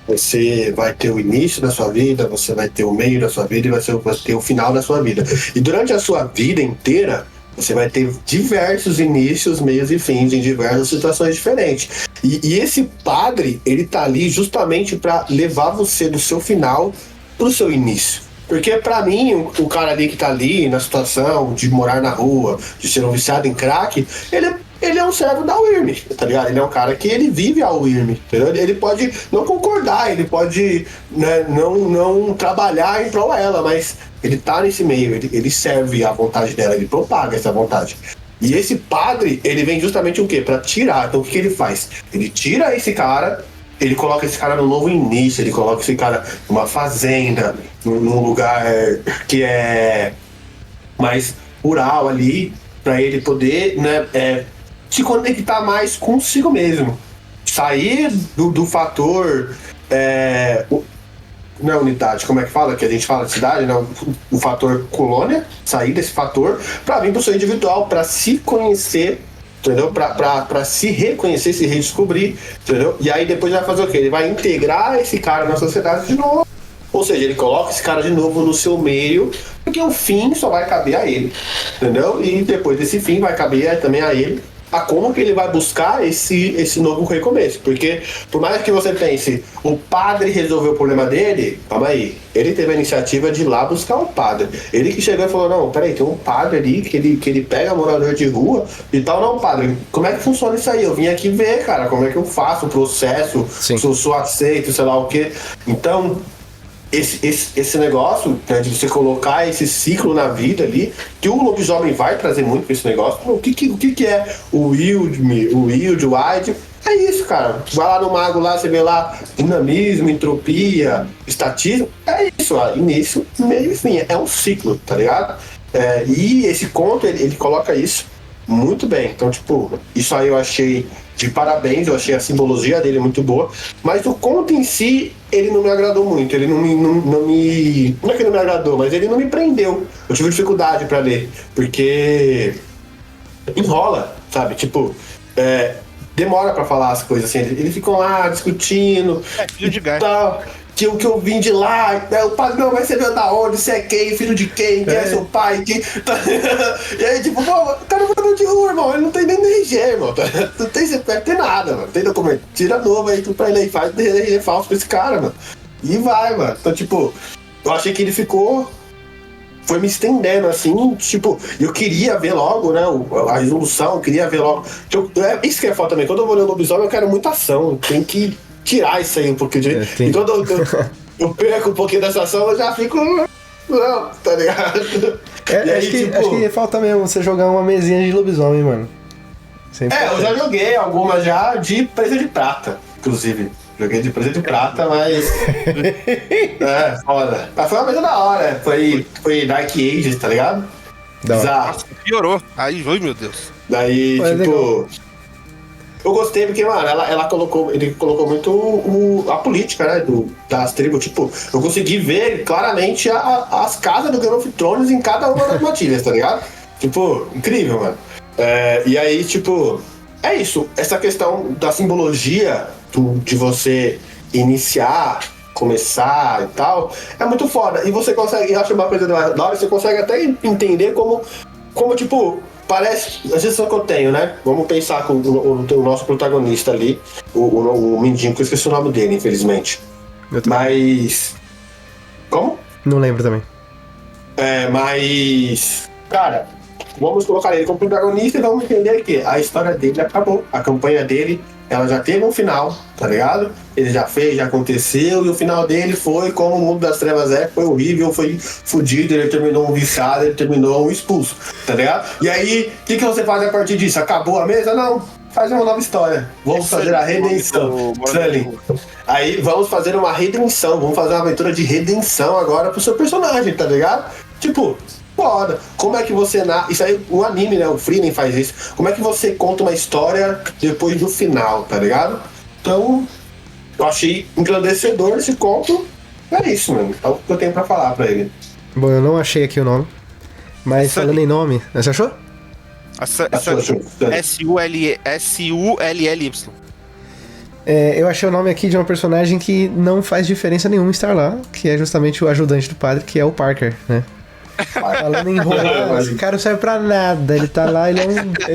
Você vai ter o início da sua vida, você vai ter o meio da sua vida e vai ter o final da sua vida. E durante a sua vida inteira, você vai ter diversos inícios, meios e fins em diversas situações diferentes. E esse padre, ele tá ali justamente para levar você do seu final pro seu início. Porque pra mim, o cara ali que tá ali na situação de morar na rua, de ser um viciado em crack, ele é um servo da UIRM, tá ligado? Ele é um cara que ele vive a UIRM, entendeu? Ele pode não concordar, ele pode, né, não trabalhar em prol dela, mas ele tá nesse meio, ele serve a vontade dela, ele propaga essa vontade. E esse padre, ele vem justamente o quê? Pra tirar. Então o que ele faz? Ele tira esse cara, ele coloca esse cara no novo início, ele coloca esse cara numa fazenda, num lugar que é mais rural ali, pra ele poder, né, se conectar mais consigo mesmo. Sair do fator... não é unidade, como é que fala? Que a gente fala de cidade, não, o fator colônia, sair desse fator pra vir pro seu individual, pra se conhecer, entendeu? Pra se reconhecer, se redescobrir, entendeu? E aí depois ele vai fazer o quê? Ele vai integrar esse cara na sociedade de novo. Ou seja, ele coloca esse cara de novo no seu meio, porque o fim só vai caber a ele, entendeu? E depois desse fim vai caber também a ele, a como que ele vai buscar esse novo recomeço. Porque, por mais que você pense, o padre resolveu o problema dele, calma aí, ele teve a iniciativa de ir lá buscar o padre. Ele que chegou e falou, não, peraí, tem um padre ali que ele pega morador de rua e tal. Não, padre, como é que funciona isso aí? Eu vim aqui ver, cara, como é que eu faço o processo, se eu sou aceito, sei lá o quê. Então... Esse negócio, né, de você colocar esse ciclo na vida ali, que o lobisomem vai trazer muito pra esse negócio. O que é o Wild, o Wide? É isso, cara. Vai lá no mago lá, você vê lá dinamismo, entropia, estatismo. É isso, ó, início, meio e fim. É um ciclo, tá ligado? E esse conto, ele coloca isso muito bem. Então, tipo, isso aí eu achei de parabéns, eu achei a simbologia dele muito boa, mas o conto em si, ele não me agradou muito, ele não é que não me agradou, mas ele não me prendeu. Eu tive dificuldade pra ler, porque enrola, sabe? Tipo, demora pra falar as coisas assim, eles ficam lá discutindo filho de gato. Tal. Que o que eu vim de lá, o padre, não, mas você veio da onde, você é quem, filho de quem é seu pai, quem... E aí, tipo, pô, o cara vai de rua, irmão, ele não tem nem RG, irmão, não tem CPF, tem nada, mano, tem documento, tira novo aí, tudo pra ele aí, faz RG falso pra esse cara, mano, e vai, mano. Então, tipo, eu achei que ele foi me estendendo, assim, tipo, eu queria ver logo, né, a resolução, eu queria ver logo, isso que é foda também, quando eu vou ler o lobisomem, eu quero muita ação, tem que tirar isso aí um pouquinho de... E quando eu perco um pouquinho dessa ação, eu já fico... Não, tá ligado? Acho que falta mesmo você jogar uma mesinha de lobisomem, mano. Eu já joguei algumas já de presa de prata, inclusive. Joguei de presa de prata, mas... foda. Mas foi uma coisa da hora, foi Dark Ages, tá ligado? Exato. Piorou. Aí, oi, meu Deus. Daí, tipo... Eu gostei porque, mano, ele colocou muito a política, né, das tribos. Tipo, eu consegui ver claramente as casas do Game of Thrones em cada uma das matilhas, tá ligado? Tipo, incrível, mano. E aí, tipo, é isso. Essa questão da simbologia de você iniciar, começar e tal, é muito foda. E você consegue, eu acho uma coisa da hora, você consegue até entender como tipo, parece, a sensação que eu tenho, né? Vamos pensar com o nosso protagonista ali, o mendigo, que eu esqueci o nome dele, infelizmente. Mas... Como? Não lembro também. Mas... Cara, vamos colocar ele como protagonista e vamos entender que a história dele acabou. A campanha dele, ela já teve um final, tá ligado? Ele já fez, já aconteceu, e o final dele foi como o mundo das trevas foi horrível, foi fudido, ele terminou um viciado, ele terminou um expulso, tá ligado? E aí, o que você faz a partir disso? Acabou a mesa? Não. Faz uma nova história. Vamos fazer a redenção. Aí vamos fazer uma redenção, vamos fazer uma aventura de redenção agora pro seu personagem, tá ligado? Tipo, foda. Como é que você... Isso aí, o anime, né? O Frieren faz isso. Como é que você conta uma história depois do final, tá ligado? Então, eu achei engrandecedor esse conto. É isso, mano. É o que eu tenho pra falar pra ele. Bom, eu não achei aqui o nome. Mas falando em nome, você achou? S-U-L-L-Y. Eu achei o nome aqui de uma personagem que não faz diferença nenhuma estar lá, que é justamente o ajudante do padre, que é o Parker, né? Falando em enrolar, esse cara não serve pra nada. Ele tá lá, ele é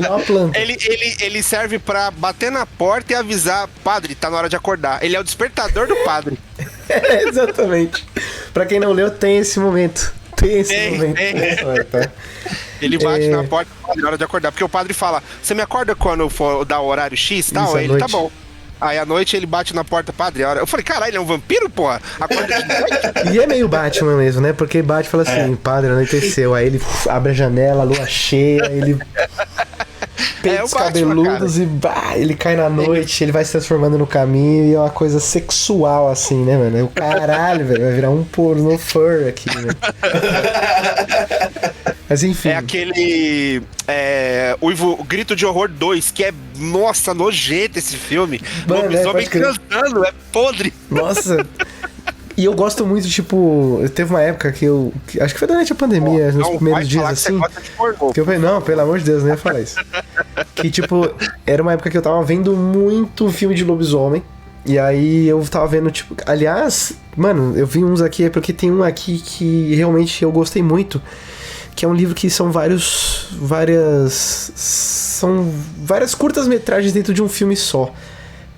uma planta. Ele serve pra bater na porta e avisar: padre, tá na hora de acordar. Ele é o despertador do padre. Exatamente. Pra quem não leu, tem esse momento. Tá? Ele bate na porta na hora de acordar. Porque o padre fala: você me acorda quando for dar o horário X e tal? Isso, aí ele, tá bom. Aí à noite ele bate na porta, padre. Eu falei, caralho, ele é um vampiro, porra? Acorda de noite. E é meio Batman mesmo, né? Porque bate e fala assim, padre, anoiteceu. Aí ele abre a janela, a lua cheia, ele peita os cabeludos e ele cai na noite, ele vai se transformando no caminho e é uma coisa sexual assim, né, mano? O caralho, velho, vai virar um porno fur aqui, né? Mas enfim. É aquele o Grito de Horror 2, que é, nossa, nojento esse filme. Mano, lobisomem cantando, é podre. Nossa. E eu gosto muito, tipo, teve uma época que acho que foi durante a pandemia, nos primeiros dias assim. Que eu falei, não, pelo amor de Deus, não ia falar isso. Que, tipo, era uma época que eu tava vendo muito filme de lobisomem. E aí eu tava vendo, tipo, aliás, mano, eu vi uns aqui, porque tem um aqui que realmente eu gostei muito. Que é um livro que são várias curtas-metragens dentro de um filme só.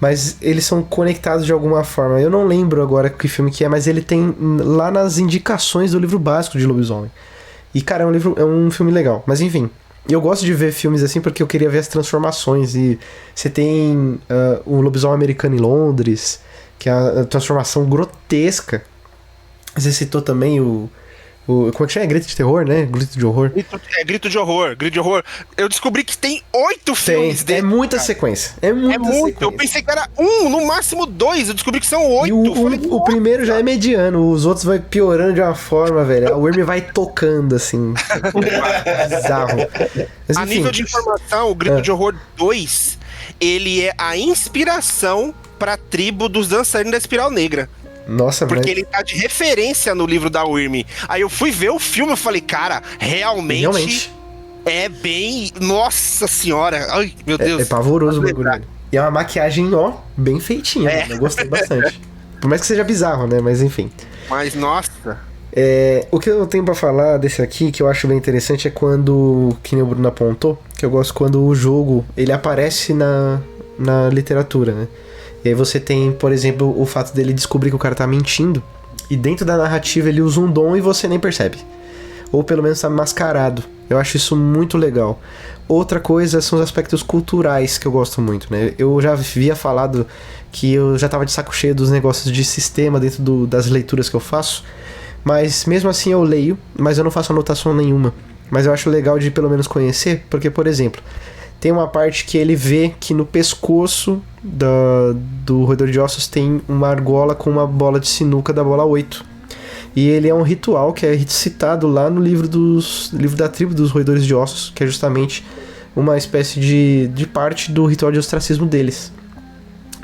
Mas eles são conectados de alguma forma. Eu não lembro agora que filme que é, mas ele tem lá nas indicações do livro básico de lobisomem. E, cara, é um filme legal. Mas, enfim, eu gosto de ver filmes assim porque eu queria ver as transformações. E você tem o Lobisomem Americano em Londres, que é a transformação grotesca. Você citou também como é que chama? Grito de terror, né? Grito de horror. Grito de horror. Eu descobri que tem 8 filmes dele. É muita sequência. É muito. Sequência. Eu pensei que era no máximo 2. Eu descobri que são 8. E o primeiro já é mediano. Os outros vai piorando de uma forma, velho. O Worm vai tocando, assim. Bizarro. Mas, a nível de informação, o Grito de Horror 2, ele é a inspiração pra tribo dos dançarinos da Espiral Negra. Nossa, porque ele tá de referência no livro da Wyrm. Aí eu fui ver o filme e falei, cara, realmente é bem... Nossa senhora! Ai, meu Deus. É pavoroso o bagulho. E é uma maquiagem, bem feitinha. Né? Eu gostei bastante. Por mais que seja bizarro, né? Mas enfim. Mas, nossa... O que eu tenho pra falar desse aqui, que eu acho bem interessante, é quando, que nem o Bruno apontou, que eu gosto quando o jogo, ele aparece na literatura, né? E aí você tem, por exemplo, o fato dele descobrir que o cara tá mentindo, e dentro da narrativa ele usa um dom e você nem percebe. Ou pelo menos tá mascarado. Eu acho isso muito legal. Outra coisa são os aspectos culturais que eu gosto muito, né? Eu já havia falado que eu já tava de saco cheio dos negócios de sistema dentro das leituras que eu faço, mas mesmo assim eu leio, mas eu não faço anotação nenhuma. Mas eu acho legal de pelo menos conhecer, porque, por exemplo, tem uma parte que ele vê que no pescoço do roedor de ossos tem uma argola com uma bola de sinuca da bola 8. E ele é um ritual que é citado lá no livro da tribo dos roedores de ossos, que é justamente uma espécie de parte do ritual de ostracismo deles.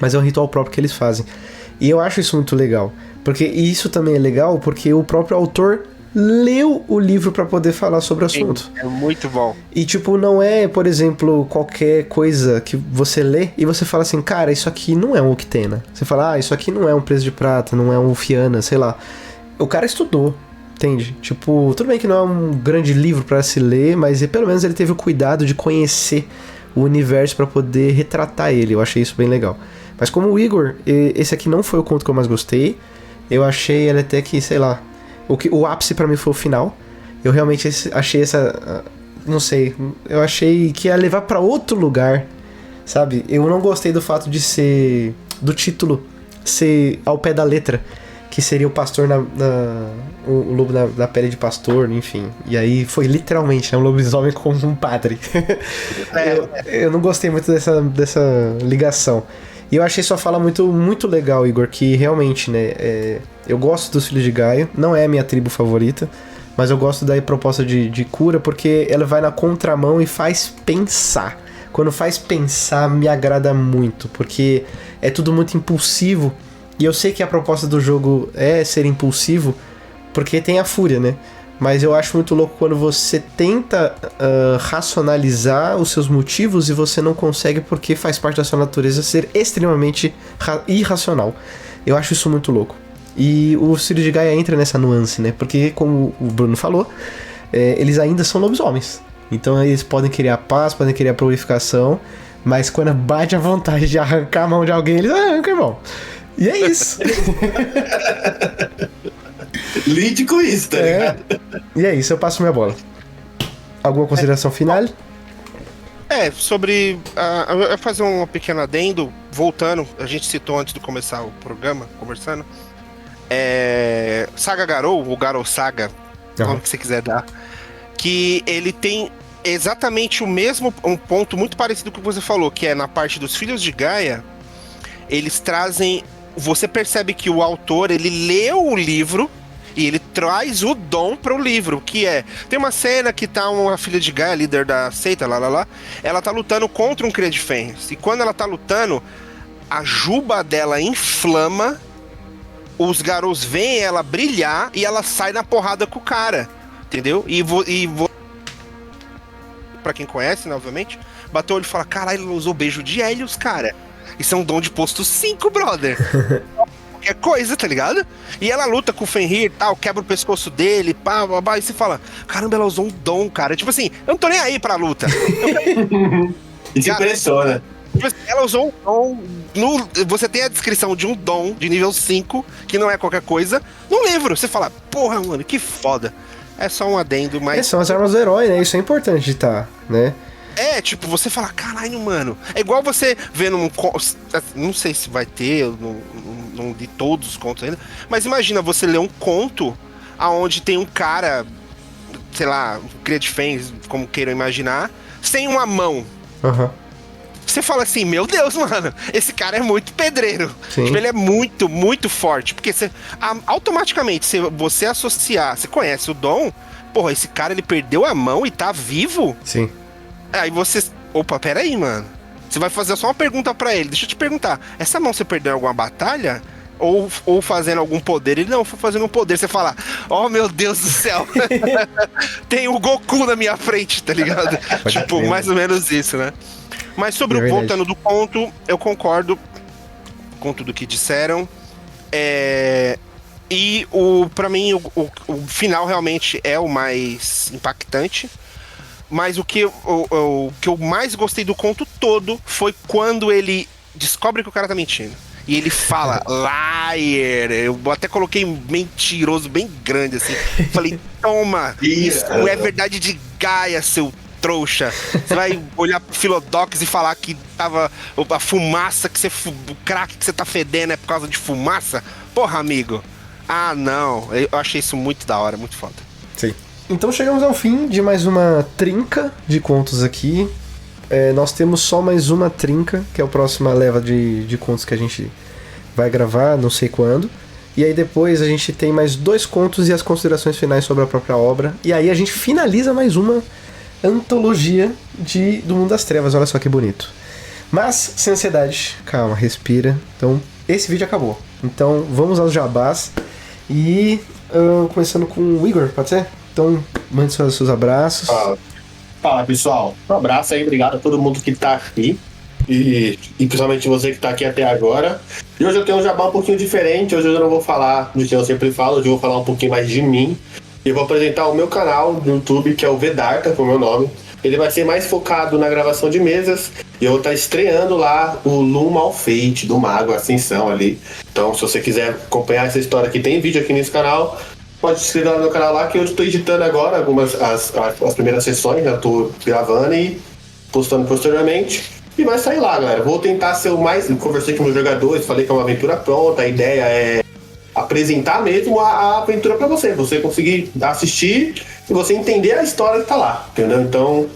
Mas é um ritual próprio que eles fazem. E eu acho isso muito legal. Porque isso também é legal porque o próprio autor leu o livro pra poder falar sobre o assunto. É muito bom. E, tipo, não é, por exemplo, qualquer coisa que você lê e você fala assim, cara, isso aqui não é um Uktena. Você fala, isso aqui não é um Preso de Prata, não é um Fiana, sei lá. O cara estudou, entende? Tipo, tudo bem que não é um grande livro pra se ler, mas pelo menos ele teve o cuidado de conhecer o universo pra poder retratar ele. Eu achei isso bem legal. Mas como o Igor, esse aqui não foi o conto que eu mais gostei. Eu achei ele até que, sei lá, o ápice pra mim foi o final. Eu realmente achei essa... Não sei, eu achei que ia levar pra outro lugar, sabe? Eu não gostei do fato de ser... do título ser ao pé da letra, que seria o pastor o lobo na pele de pastor, enfim. E aí foi literalmente, né, um lobisomem com um padre. Eu não gostei muito dessa ligação. E eu achei sua fala muito, muito legal, Igor, que realmente, né, eu gosto dos Filhos de Gaia, não é a minha tribo favorita, mas eu gosto da proposta de cura, porque ela vai na contramão e faz pensar. Quando faz pensar, me agrada muito, porque é tudo muito impulsivo, e eu sei que a proposta do jogo é ser impulsivo, porque tem a fúria, né? Mas eu acho muito louco quando você tenta racionalizar os seus motivos e você não consegue porque faz parte da sua natureza ser extremamente irracional. Eu acho isso muito louco. E o Filho de Gaia entra nessa nuance, né? Porque, como o Bruno falou, eles ainda são lobisomens. Então eles podem querer a paz, podem querer a purificação, mas quando bate a vontade de arrancar a mão de alguém, eles arrancam, irmão. E é isso. Lide com isso, tá ligado? E é isso, eu passo minha bola. Alguma consideração final? Sobre... eu ia fazer um pequeno adendo, voltando, a gente citou antes de começar o programa, conversando. Saga Garou, ou Garou Saga, como que você quiser dar, que ele tem exatamente um ponto muito parecido com o que você falou, que é na parte dos Filhos de Gaia, eles trazem... Você percebe que o autor, ele leu o livro e ele traz o dom para o livro, que tem uma cena que tá uma filha de Gaia, líder da seita, ela tá lutando contra um Cria de Fênix, e quando ela tá lutando, a juba dela inflama, os Garous veem ela brilhar e ela sai na porrada com o cara, entendeu? Pra quem conhece, né, obviamente, bateu o olho e fala, caralho, ela usou beijo de Hélios, cara. Isso é um dom de posto 5, brother. Qualquer coisa, tá ligado? E ela luta com o Fenrir e tal, quebra o pescoço dele, pá, e você fala, caramba, ela usou um dom, cara. Tipo assim, eu não tô nem aí pra luta. E te impressiona. Ela usou um dom. Você tem a descrição de um dom de nível 5, que não é qualquer coisa, no livro. Você fala, porra, mano, que foda. É só um adendo, mas... São as armas do herói, né? Isso é importante de tá, né? Tipo, você fala, caralho, mano. É igual você ver num... Não sei se vai ter, eu não li todos os contos ainda, mas imagina você ler um conto aonde tem um cara, sei lá, Cria de Fênix, como queiram imaginar, sem uma mão. Você fala assim, meu Deus, mano, esse cara é muito pedreiro. Tipo, ele é muito, muito forte. Porque automaticamente, se você associar, você conhece o dom, porra, esse cara, ele perdeu a mão e tá vivo? Sim. Aí você... Opa, peraí, mano. Você vai fazer só uma pergunta pra ele. Deixa eu te perguntar. Essa mão você perdeu em alguma batalha? Ou fazendo algum poder? Ele não, foi fazendo um poder. Você fala, oh, meu Deus do céu. Tem o Goku na minha frente, tá ligado? Tipo, mais ou menos isso, né? Mas sobre voltando do conto, eu concordo com tudo que disseram. E pra mim, o final realmente é o mais impactante. Mas o que eu mais gostei do conto todo foi quando ele descobre que o cara tá mentindo. E ele fala, liar. Eu até coloquei mentiroso bem grande, assim. Falei, toma, isso é verdade de Gaia, seu trouxa. Você vai olhar pro Philodox e falar que tava a fumaça, o crack que você tá fedendo é por causa de fumaça? Porra, amigo. Ah, não. Eu achei isso muito da hora, muito foda. Sim. Então chegamos ao fim de mais uma trinca de contos aqui. Nós temos só mais uma trinca, que é a próxima leva de contos que a gente vai gravar, não sei quando. E aí depois a gente tem mais 2 contos e as considerações finais sobre a própria obra. E aí a gente finaliza mais uma antologia do Mundo das Trevas, olha só que bonito. Mas, sem ansiedade, calma, respira. Então, esse vídeo acabou. Então, vamos aos jabás. E começando com o Igor, pode ser? Então, mande seus abraços. Fala, pessoal. Um abraço aí, obrigado a todo mundo que tá aqui. E principalmente você que tá aqui até agora. E hoje eu tenho um jabá um pouquinho diferente. Hoje eu não vou falar do que eu sempre falo, hoje eu vou falar um pouquinho mais de mim. E eu vou apresentar o meu canal do YouTube, que é o Vedarta, com o meu nome. Ele vai ser mais focado na gravação de mesas. E eu vou estar estreando lá o Loom Malfate, do Mago Ascensão ali. Então, se você quiser acompanhar essa história aqui, tem vídeo aqui nesse canal. Pode se inscrever lá no meu canal lá, que eu estou editando agora as primeiras sessões. Já estou gravando e postando posteriormente. E vai sair lá, galera. Vou tentar ser o mais... Conversei com meus jogadores, falei que é uma aventura pronta. A ideia é apresentar mesmo a aventura pra você conseguir assistir e você entender a história que tá lá, entendeu? Então,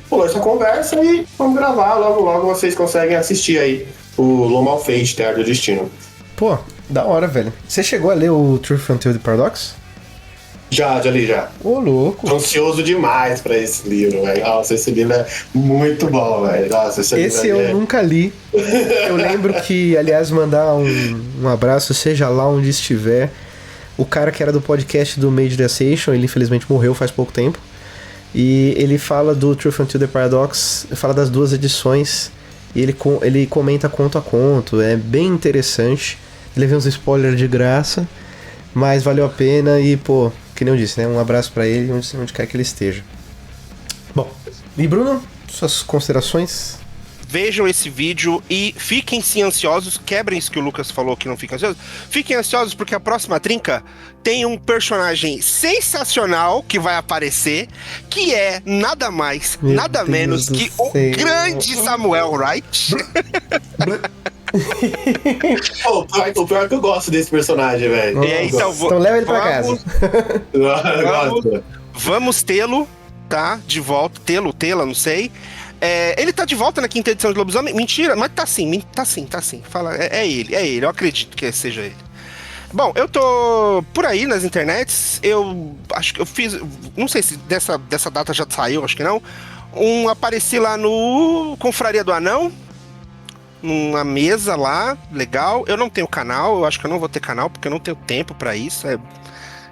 pulou essa conversa e vamos gravar, logo vocês conseguem assistir aí o Loom Malfate, Terra do Destino. Pô, da hora, velho. Você chegou a ler o Truth Until the Paradox? Já li já. Ô, louco. Tô ansioso demais pra esse livro, velho. Nossa, esse livro é muito bom, velho. Nossa, esse eu nunca li. Eu lembro que, aliás, mandar um abraço, seja lá onde estiver. O cara que era do podcast do Made the Ascension, ele infelizmente morreu faz pouco tempo. E ele fala do Truth Until the Paradox, fala das duas edições. E ele comenta conto a conto. É bem interessante. Ele vê uns spoilers de graça. Mas valeu a pena e, pô, que nem eu disse, né? Um abraço pra ele onde quer que ele esteja. Bom, e Bruno, suas considerações? Vejam esse vídeo e fiquem-se ansiosos, quebrem isso que o Lucas falou que não fiquem ansiosos. Fiquem ansiosos porque a próxima trinca tem um personagem sensacional que vai aparecer, que é nada mais, nada menos que o grande Samuel Wright. O pior é que eu gosto desse personagem, velho. Então leva ele pra casa. Vamos tê-lo, tá? De volta. Tê-la, não sei. Ele tá de volta na quinta edição de Lobisomem? Mentira, mas tá sim. Fala, é ele, eu acredito que seja ele. Bom, eu tô por aí nas internets, eu acho que eu fiz, não sei se dessa data já saiu, acho que não, apareci lá no Confraria do Anão, numa mesa lá, legal. Eu não tenho canal, eu acho que eu não vou ter canal, porque eu não tenho tempo pra isso,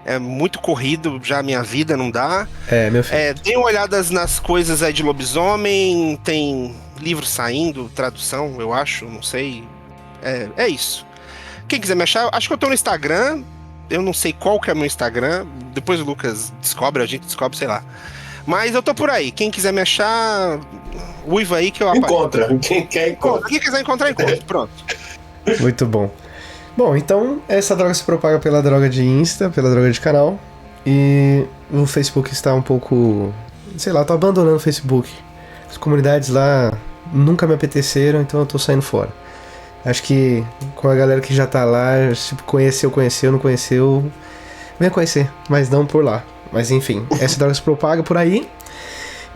é muito corrido, já a minha vida não dá. Meu filho. Dê uma olhada nas coisas aí de lobisomem, tem livro saindo, tradução, eu acho, não sei. É isso. Quem quiser me achar, acho que eu tô no Instagram, eu não sei qual que é meu Instagram, depois o Lucas descobre, a gente descobre, sei lá. Mas eu tô por aí, quem quiser me achar, uiva aí que eu apareço. Encontra, quem quer encontra. Quem quiser encontrar, pronto. Muito bom. Bom, então essa droga se propaga pela droga de Insta, pela droga de canal. E o Facebook está um pouco... Sei lá, tô abandonando o Facebook. As comunidades lá nunca me apeteceram, então eu tô saindo fora. Acho que com a galera que já tá lá, tipo, conheceu, não conheceu, venha conhecer, mas não por lá. Mas enfim, essa droga se propaga por aí.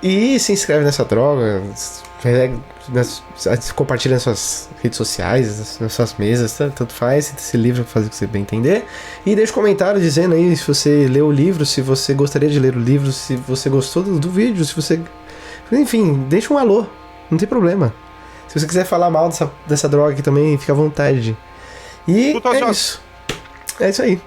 E se inscreve nessa droga, compartilha nas suas redes sociais, nas suas mesas, tanto faz, esse livro fazer o que você bem entender. E deixa um comentário dizendo aí se você leu o livro, se você gostaria de ler o livro, se você gostou do vídeo, se você... Enfim, deixa um alô, não tem problema. Se você quiser falar mal dessa droga aqui também, fica à vontade. E é isso. É isso aí.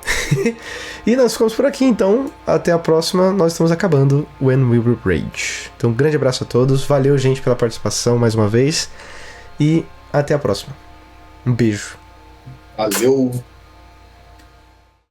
E nós ficamos por aqui, então. Até a próxima. Nós estamos acabando When We Will Rage. Então, um grande abraço a todos. Valeu, gente, pela participação mais uma vez. E até a próxima. Um beijo. Valeu.